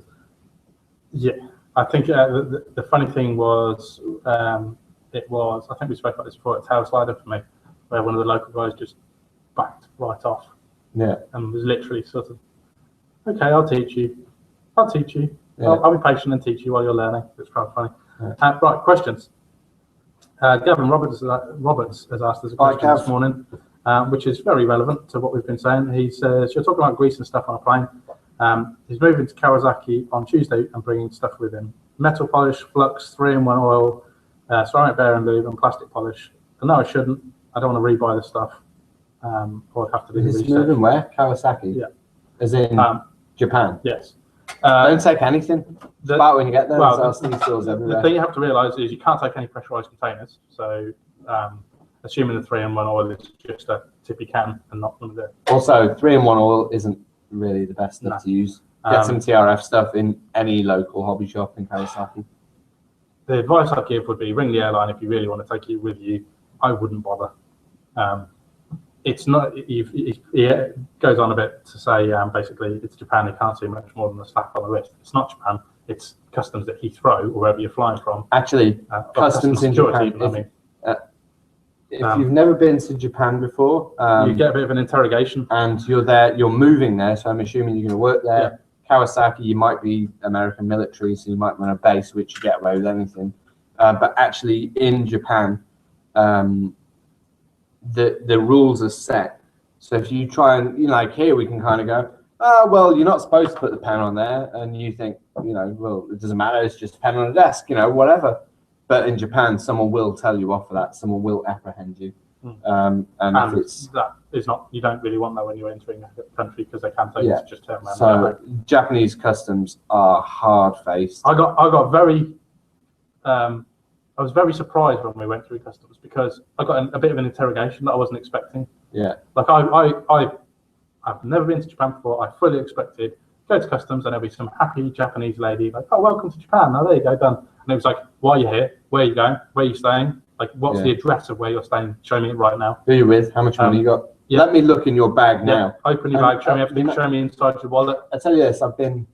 Yeah, I think the funny thing was I think we spoke about this before at Tail Slider for me, where one of the local guys just backed right off. Yeah. And was literally sort of, okay, I'll teach you. Yeah. I'll be patient and teach you while you're learning. It's quite funny. Yeah. Right, questions. Gavin Roberts has asked us a question this morning, which is very relevant to what we've been saying. He says, you're talking about grease and stuff on a plane. He's moving to Kawasaki on Tuesday and bringing stuff with him. Metal polish, flux, 3-in-1 oil, ceramic bearing lube, and plastic polish. And no, I shouldn't. I don't want to rebuy the stuff. Or have to do the research. Moving where? Kawasaki? Yeah. As in Japan? Yes. Don't take anything. About when you get there, there's stores everywhere. The thing you have to realise is you can't take any pressurised containers. So, assuming the 3-in-1 oil is just a tippy can and not one of the... Also, 3-in-1 oil isn't really the best stuff to use. Get some TRF stuff in any local hobby shop in Kawasaki. The advice I'd give would be ring the airline if you really want to take it with you. I wouldn't bother. It's not. He goes on a bit to say basically it's Japan. You can't see much more than a slap on the wrist. It's not Japan. It's customs at Heathrow or wherever you're flying from. Actually, customs in Japan. If you've never been to Japan before, you get a bit of an interrogation, and you're moving there. So I'm assuming you're going to work there. Yeah. Kawasaki, you might be American military, so you might run a base, which you get away with anything. But actually, in Japan. The rules are set. So if you try and, like here, we can kind of go, well, you're not supposed to put the pen on there. And you think, well, it doesn't matter. It's just a pen on a desk, whatever. But in Japan, someone will tell you off for that. Someone will apprehend you. And if it's that is not, you don't really want that when you're entering a country because they can take you to just turn around. So Japanese customs are hard-faced. I got very, I was very surprised when we went through customs because I got a bit of an interrogation that I wasn't expecting. Yeah. Like I've never been to Japan before. I fully expected go to customs and there'll be some happy Japanese lady like, oh, welcome to Japan. Now there you go, done. And it was like, why are you here? Where are you going? Where are you staying? Like, what's the address of where you're staying? Show me it right now. Who are you with? How much money you got? Yeah. Let me look in your bag now. Open your bag, show me everything, show me inside your wallet. I tell you this, I've been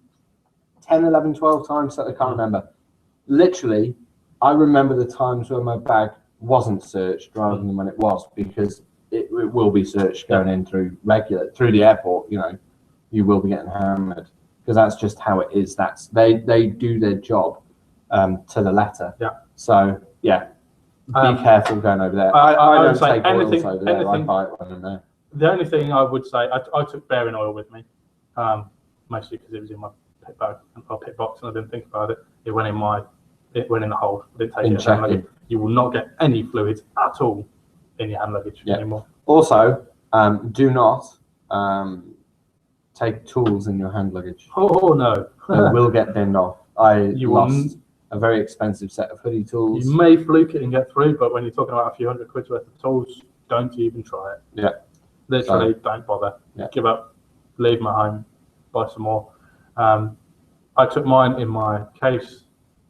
10, 11, 12 times, I can't remember. Literally, I remember the times where my bag wasn't searched rather than when it was, because it will be searched going in through the airport, you know, you will be getting hammered. Because that's just how it is. That's they do their job to the letter. Yeah. So yeah, be careful going over there. I don't take oils over there. I buy it when I'm there. The only thing I would say, I took bearing oil with me, mostly because it was in my pit bag or pit box, and I didn't think about it. It went in the hold. I didn't take it hand luggage. You will not get any fluids at all in your hand luggage anymore. Also, do not. Take tools in your hand luggage. Oh no. They will get binned off. I lost a very expensive set of hoodie tools. You may fluke it and get through, but when you're talking about a few $100 worth of tools, don't even try it. Yeah. Literally, don't bother. Yeah. Give up. Leave my home. Buy some more. I took mine in my case,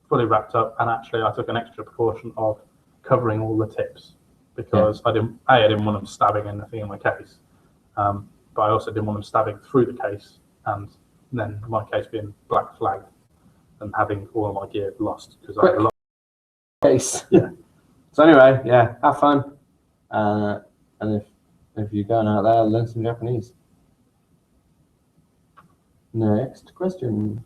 fully wrapped up, and actually I took an extra precaution of covering all the tips because I didn't want them stabbing anything in my case. But I also didn't want them stabbing through the case, and then my case being black flagged and having all of my gear lost because I had a lot of case. Yeah. So anyway, yeah, have fun, and if you're going out there, learn some Japanese. Next question.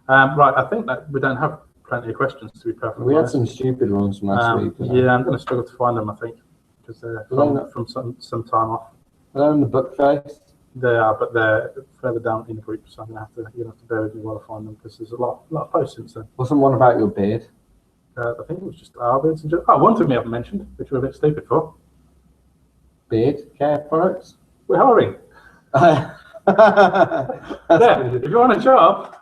Right, I think that we don't have plenty of questions to be perfectly honest. We had some stupid ones from last week. Yeah, I'm going to struggle to find them, I think, because they're from some time off. Are they in the book face? They are, but they're further down in the group, so you'll have to bear with me while I find them because there's a lot of posts since then. Wasn't one about your beard? I think it was just our beards. One thing we haven't mentioned, which we're a bit stupid for. Beard care products? We're hiring. If you want a job.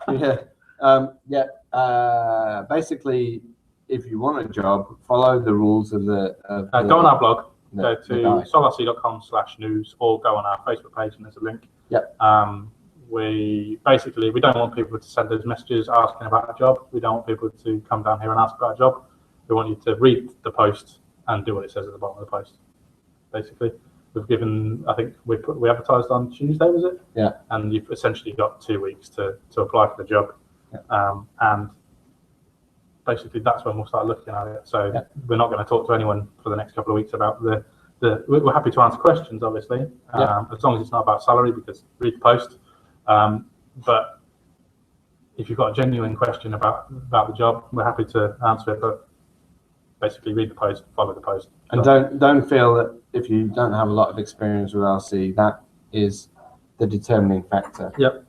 Basically, if you want a job, follow the rules of the. Go on our blog. Go to solarc.com/news or go on our Facebook page and there's a link. Yep. We don't want people to send us messages asking about a job. We don't want people to come down here and ask about a job. We want you to read the post and do what it says at the bottom of the post. Basically, we've given, I think we advertised on Tuesday, was it? Yeah. And you've essentially got 2 weeks to apply for the job. Yeah. And basically that's when we'll start looking at it. So we're not going to talk to anyone for the next couple of weeks about we're happy to answer questions, obviously, as long as it's not about salary, because read the post. But if you've got a genuine question about the job, we're happy to answer it. But basically, read the post, follow the post. And don't feel that if you don't have a lot of experience with RC, that is the determining factor. Yep.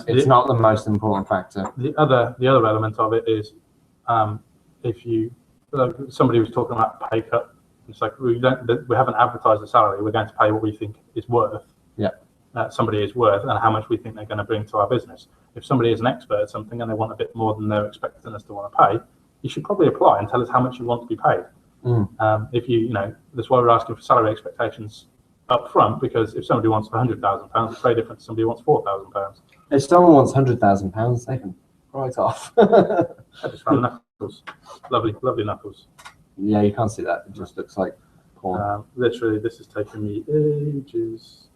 It's not the most important factor. The other element of it is if you somebody was talking about pay cut. It's like we haven't advertised the salary. We're going to pay what we think is worth. Yeah. Somebody is worth and how much we think they're going to bring to our business. If somebody is an expert at something and they want a bit more than they're expecting us to want to pay, you should probably apply and tell us how much you want to be paid. If that's why we're asking for salary expectations up front, because if somebody wants £100,000, it's very different to somebody who wants £4,000. If someone wants £100,000, they can write off. I just found knuckles, lovely knuckles. Yeah, you can't see that. It just looks like porn. Literally, this has taken me ages.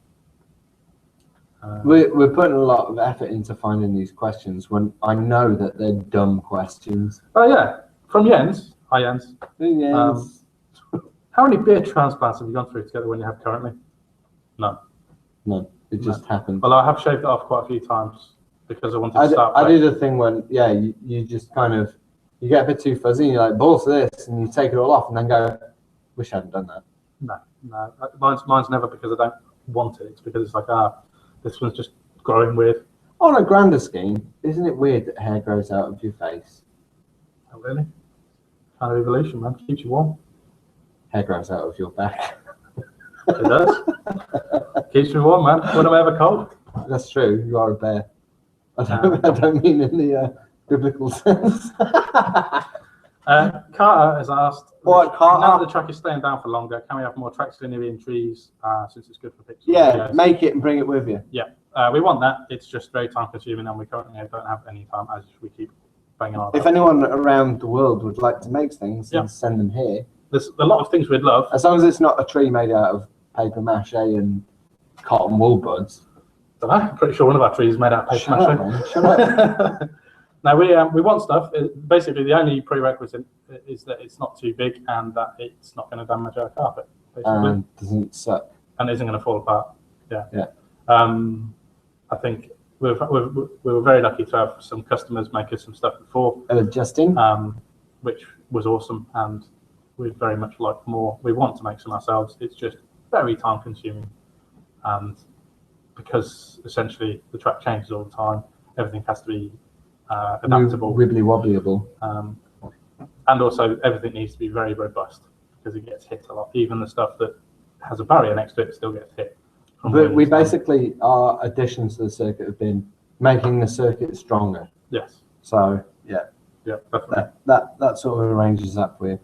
We're putting a lot of effort into finding these questions when I know that they're dumb questions. Oh yeah, from Jens. Hi Jens. Jens. How many beard transplants have you gone through together when you have currently? None. None. It just happened. Well, I have shaved it off quite a few times because I wanted to start. I did a thing when you just kind of you get a bit too fuzzy and you're like, balls to this, and you take it all off and then go, wish I hadn't done that. No. Mine's never because I don't want it. It's because it's like, this one's just growing weird. On a grander scheme, isn't it weird that hair grows out of your face? Oh, really? Kind of evolution, man. Keeps you warm. Hair grows out of your back. It does. Keeps me warm, man. When am I ever cold? That's true. You are a bear. I don't mean in the biblical sense. Carter has asked, What, Carter? now that the track is staying down for longer, can we have more track scenery and trees since it's good for pictures? Yeah, make it and bring it with you. Yeah, we want that. It's just very time consuming and we currently don't have any time as we keep banging on. If anyone around the world would like to make things, then send them here. There's a lot of things we'd love. As long as it's not a tree made out of paper mache and cotton wool buds. Don't know. I'm pretty sure one of our trees is made out of paper mache. Shut up. Now we want stuff. Basically, the only prerequisite is that it's not too big and that it's not going to damage our carpet. Basically. And doesn't suck. And isn't going to fall apart. Yeah. Yeah. I think we were very lucky to have some customers make us some stuff before. Justin. Which was awesome, and we'd very much like more. We want to make some ourselves. It's just very time consuming, and because essentially the track changes all the time, everything has to be adaptable, wibbly wobblyable, and also everything needs to be very robust because it gets hit a lot. Even the stuff that has a barrier next to it still gets hit. But we basically, our additions to the circuit have been making the circuit stronger. Yes. So yeah, definitely. That sort of arranges that for you.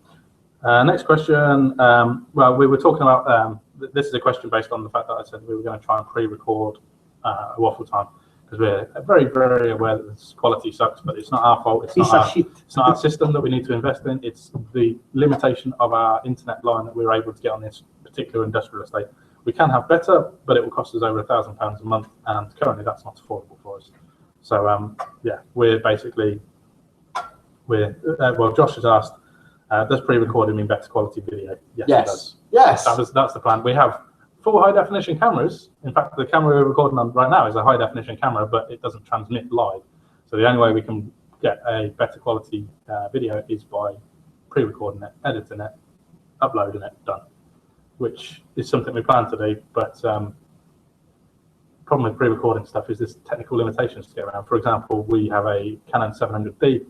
Next question. Well, we were talking about this is a question based on the fact that I said we were going to try and pre-record a Waffle Time because we're very, very aware that this quality sucks, but it's not our fault. It's not our system that we need to invest in. It's the limitation of our internet line that we're able to get on this particular industrial estate. We can have better, but it will cost us over £1,000 a month, and currently that's not affordable for us. So yeah, we're basically well, Josh has asked, does pre-recording mean better quality video? Yes, it does. Yes. That's the plan. We have full high definition cameras. In fact, the camera we're recording on right now is a high definition camera, but it doesn't transmit live. So the only way we can get a better quality video is by pre-recording it, editing it, uploading it, done. Which is something we plan to do, but the problem with pre-recording stuff is there's technical limitations to get around. For example, we have a Canon 700D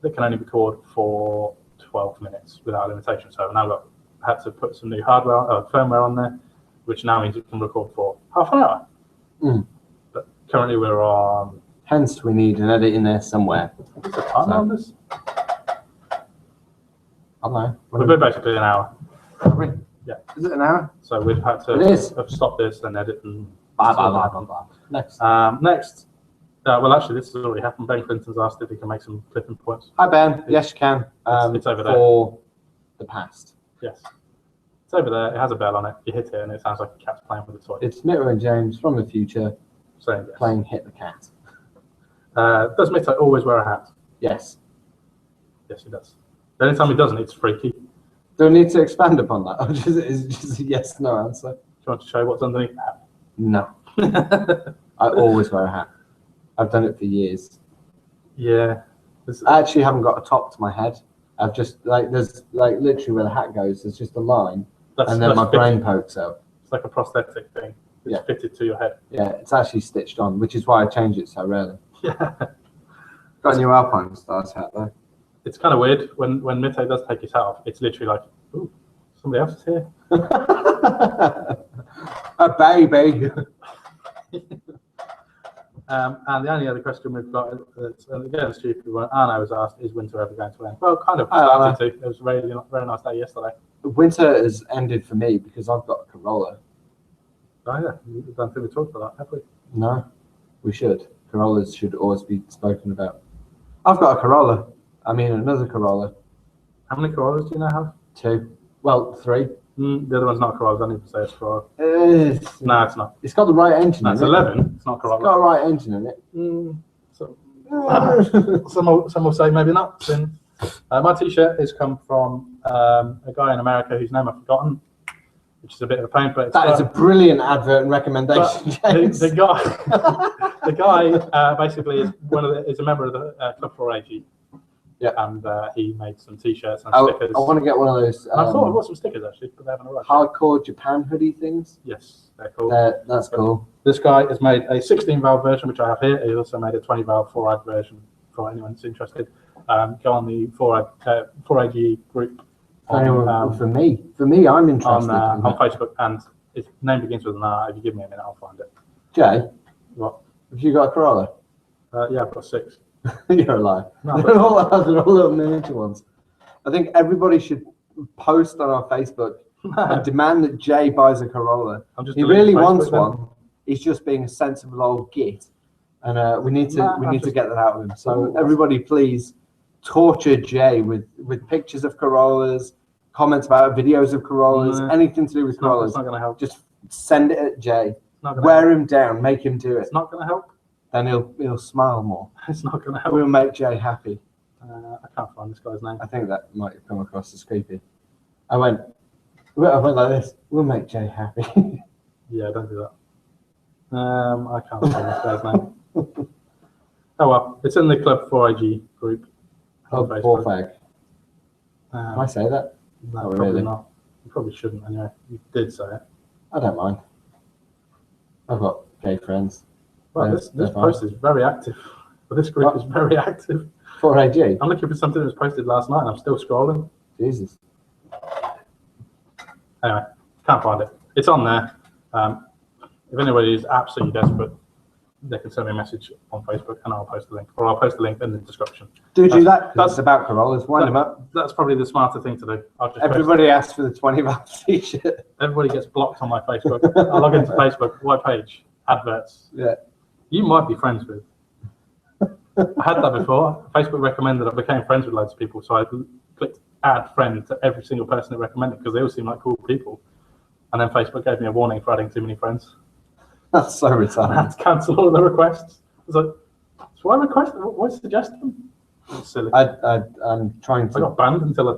that can only record for 12 minutes without a limitation. So now I've had to put some new firmware on there, which now means it can record for half an hour. But currently we're on... Hence we need an edit in there somewhere. Is there a timer on this? I don't know. We're basically an hour. Yeah. Is it an hour? So we've had to have stopped this and edit and... Blah. Next. Next. Well, actually, this has already happened. Ben Clinton's asked if he can make some clipping points. Hi, Ben. Yes, you can. It's over there. For the past. Yes. It's over there. It has a bell on it. You hit it and it sounds like a cat's playing with a toy. It's Mitto and James from the future saying yes. Playing Hit the Cat. Does Mitto always wear a hat? Yes. Yes, he does. The only time he doesn't, it's freaky. Do I need to expand upon that? Or is it just a yes, no answer? Do you want to show what's underneath the hat? No. I always wear a hat. I've done it for years. Yeah. I actually haven't got a top to my head. I've just, there's literally where the hat goes, there's just a line, and then my brain pokes out. It's like a prosthetic thing. It's fitted to your head. Yeah, it's actually stitched on, which is why I change it so rarely. Yeah. Got a new Alpine Stars hat though. It's kind of weird when Mitto does take his hat off. It's literally like, ooh, somebody else is here. A baby. And the only other question we've got, again, a stupid one, Arno was asked, is winter ever going to end? Well, kind of started to. It was a very nice day yesterday. Winter has ended for me because I've got a Corolla. Oh, yeah. I don't think we talked about that, have we? No, we should. Corollas should always be spoken about. I've got a Corolla. I mean, another Corolla. How many Corollas do you now have? 2. Well, 3. The other one's not a Corolla. I don't even say it's a Corolla. No, it's not. It's got the right engine in it. It's 11. It's not a Corolla. It's got a right engine in it. Some will say maybe not. My T-shirt has come from a guy in America whose name I've forgotten, which is a bit of a pain. But that is a brilliant advert and recommendation, James. The guy basically is a member of the Club 4AG. Yeah, and he made some T-shirts and stickers. I want to get one of those. I thought I got some stickers actually, but they haven't arrived. Hardcore Japan hoodie things. Yes, they're cool. That's cool. This guy has made a 16 valve version, which I have here. He also made a 20 valve 4-ad version for anyone that's interested. go on the 4AG group. For me, I'm interested on Facebook, and its name begins with an R. If you give me a minute, I'll find it. Jay, What? have you got a Corolla? Yeah, I've got 6. You're a liar. No, they're all little miniature ones. I think everybody should post on our Facebook and demand that Jay buys a Corolla. He really wants one. He's just being a sensible old git, and we need to get that out of him. So everybody, please torture Jay with pictures of Corollas, comments about videos of Corollas, anything to do with Corollas. It's not going to help. Just send it at Jay. Wear him down. Make him do it. It's not going to help. Then he'll smile more. It's not going to help. We'll make Jay happy. I can't find this guy's name. I think that might have come across as creepy. I went like this. We'll make Jay happy. Yeah, don't do that. I can't find this guy's name. Oh well, it's in the Club 4AG group. Club 4FAG. Can I say that? No, probably really. Not. You probably shouldn't anyway. You did say it. I don't mind. I've got gay friends. Well, this post is very active. But this group is very active. 4AG? I'm looking for something that was posted last night and I'm still scrolling. Jesus. Anyway, can't find it. It's on there. If anybody is absolutely desperate, they can send me a message on Facebook and I'll post the link. Or I'll post the link in the description. Do that. That's about Corollas. Wind them up. That's probably the smarter thing to do. Everybody asks for the 20-baht t-shirt. Everybody gets blocked on my Facebook. I log into Facebook. White page. Adverts. Yeah. You might be friends with. I had that before. Facebook recommended I became friends with loads of people, so I clicked add friend to every single person it recommended because they all seem like cool people. And then Facebook gave me a warning for adding too many friends. That's so retarded. I had to cancel all the requests. I was like, so why request? Why suggest them? It's silly. I'm trying to. I got banned until I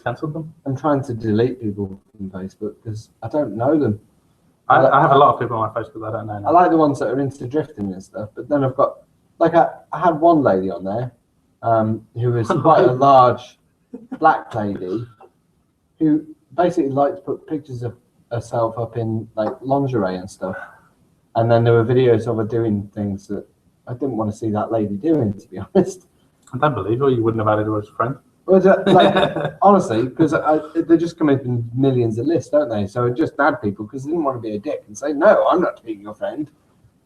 cancelled them. I'm trying to delete people from Facebook because I don't know them. I have a lot of people on my Facebook that I don't know now. I like the ones that are into drifting and stuff, but then I've got, like, I had one lady on there who was quite a large black lady who basically liked to put pictures of herself up in, like, lingerie and stuff. And then there were videos of her doing things that I didn't want to see that lady doing, to be honest. I don't believe her. You wouldn't have added her as a friend. Well, like, honestly, because they just come up in millions of lists, don't they? So I just add people because they didn't want to be a dick and say, no, I'm not being your friend.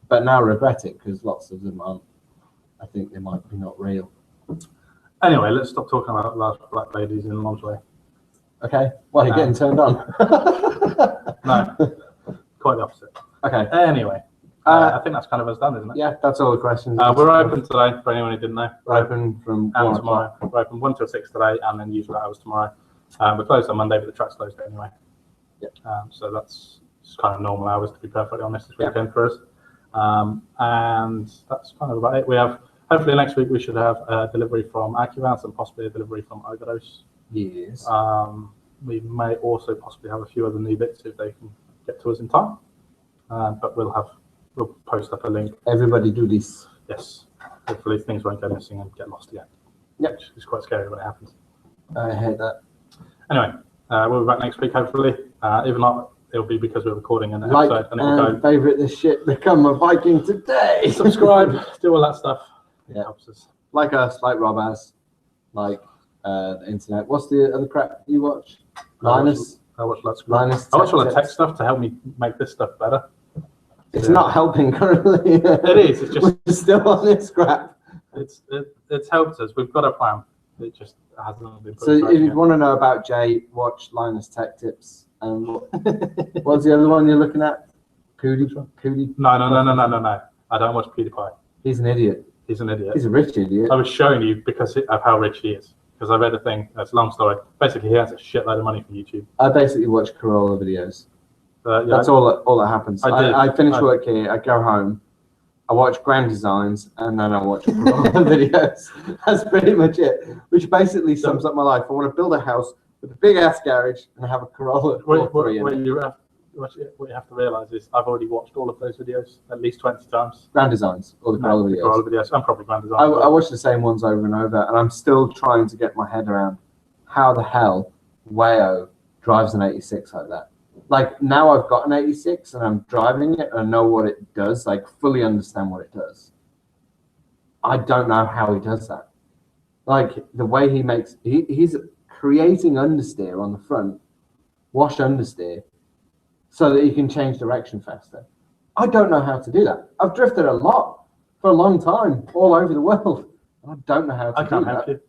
But now regret it because lots of them aren't. I think they might be not real. Anyway, let's stop talking about large black ladies in lingerie. Okay. Well, you're getting turned on. No, quite the opposite. Okay. Anyway, I think that's kind of us done, isn't it? Yeah, that's all the questions. We're open today, for anyone who didn't know. We're open from 1 tomorrow. We're open 1 till 6 today, and then usual hours tomorrow. We're closed on Monday, but the track's closed anyway. Yep. So that's just kind of normal hours, to be perfectly honest, this weekend for us. And that's kind of about it. We have, hopefully next week, we should have a delivery from AccuVance and possibly a delivery from Overdose. Yes. We may also possibly have a few other new bits if they can get to us in time. But we'll post up a link. Everybody do this. Yes. Hopefully things won't go missing and get lost again. Yep. It's quite scary when it happens. I hate that. Anyway, we'll be back next week, hopefully. If not, it'll be because we're recording an like episode. And it'll go. Favourite this shit, become a Viking today. Subscribe, do all that stuff. Yeah. It helps us. Like us, like Rob has, like the internet. What's the other crap you watch? Linus? I watch lots of Linus. I watch all the tech stuff to help me make this stuff better. It's not helping currently. It is. It's just we're still on this crap. It's helped us. We've got a plan. It just hasn't been. So if you want to know about Jay, watch Linus Tech Tips. And what's the other one you're looking at? Cootie? No. I don't watch PewDiePie. He's an idiot. He's an idiot. He's a rich idiot. I was showing you because of how rich he is. Because I read a thing. That's a long story. Basically, he has a shitload of money from YouTube. I basically watch Corolla videos. Yeah, that's all that happens. I finish work here, I go home, I watch Grand Designs, and then I watch Corolla videos. That's pretty much it. Which basically sums up my life. I want to build a house with a big ass garage and have a Corolla. What you have to realise is I've already watched all of those videos at least 20 times. Grand Designs, all the Corolla videos. Corolla videos. I'm probably Grand Designs. I watch the same ones over and over, and I'm still trying to get my head around how the hell Wayo drives an 86 like that. Like, now I've got an 86 and I'm driving it and I know what it does, like fully understand what it does. I don't know how he does that. Like the way he makes, he's creating understeer on the front, washed understeer, so that he can change direction faster. I don't know how to do that. I've drifted a lot for a long time, all over the world. I don't know how to do that. I can't help you.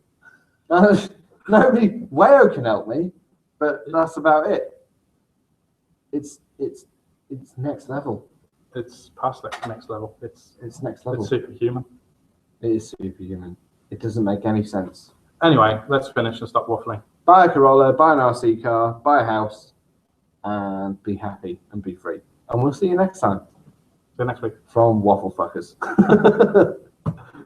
Nobody, Wayo can help me, but that's about it. It's next level. It's past that next level. It's next level. It's superhuman. It is superhuman. It doesn't make any sense. Anyway, let's finish and stop waffling. Buy a Corolla, buy an RC car, buy a house, and be happy and be free. And we'll see you next time. See you next week. From Waffle Fuckers.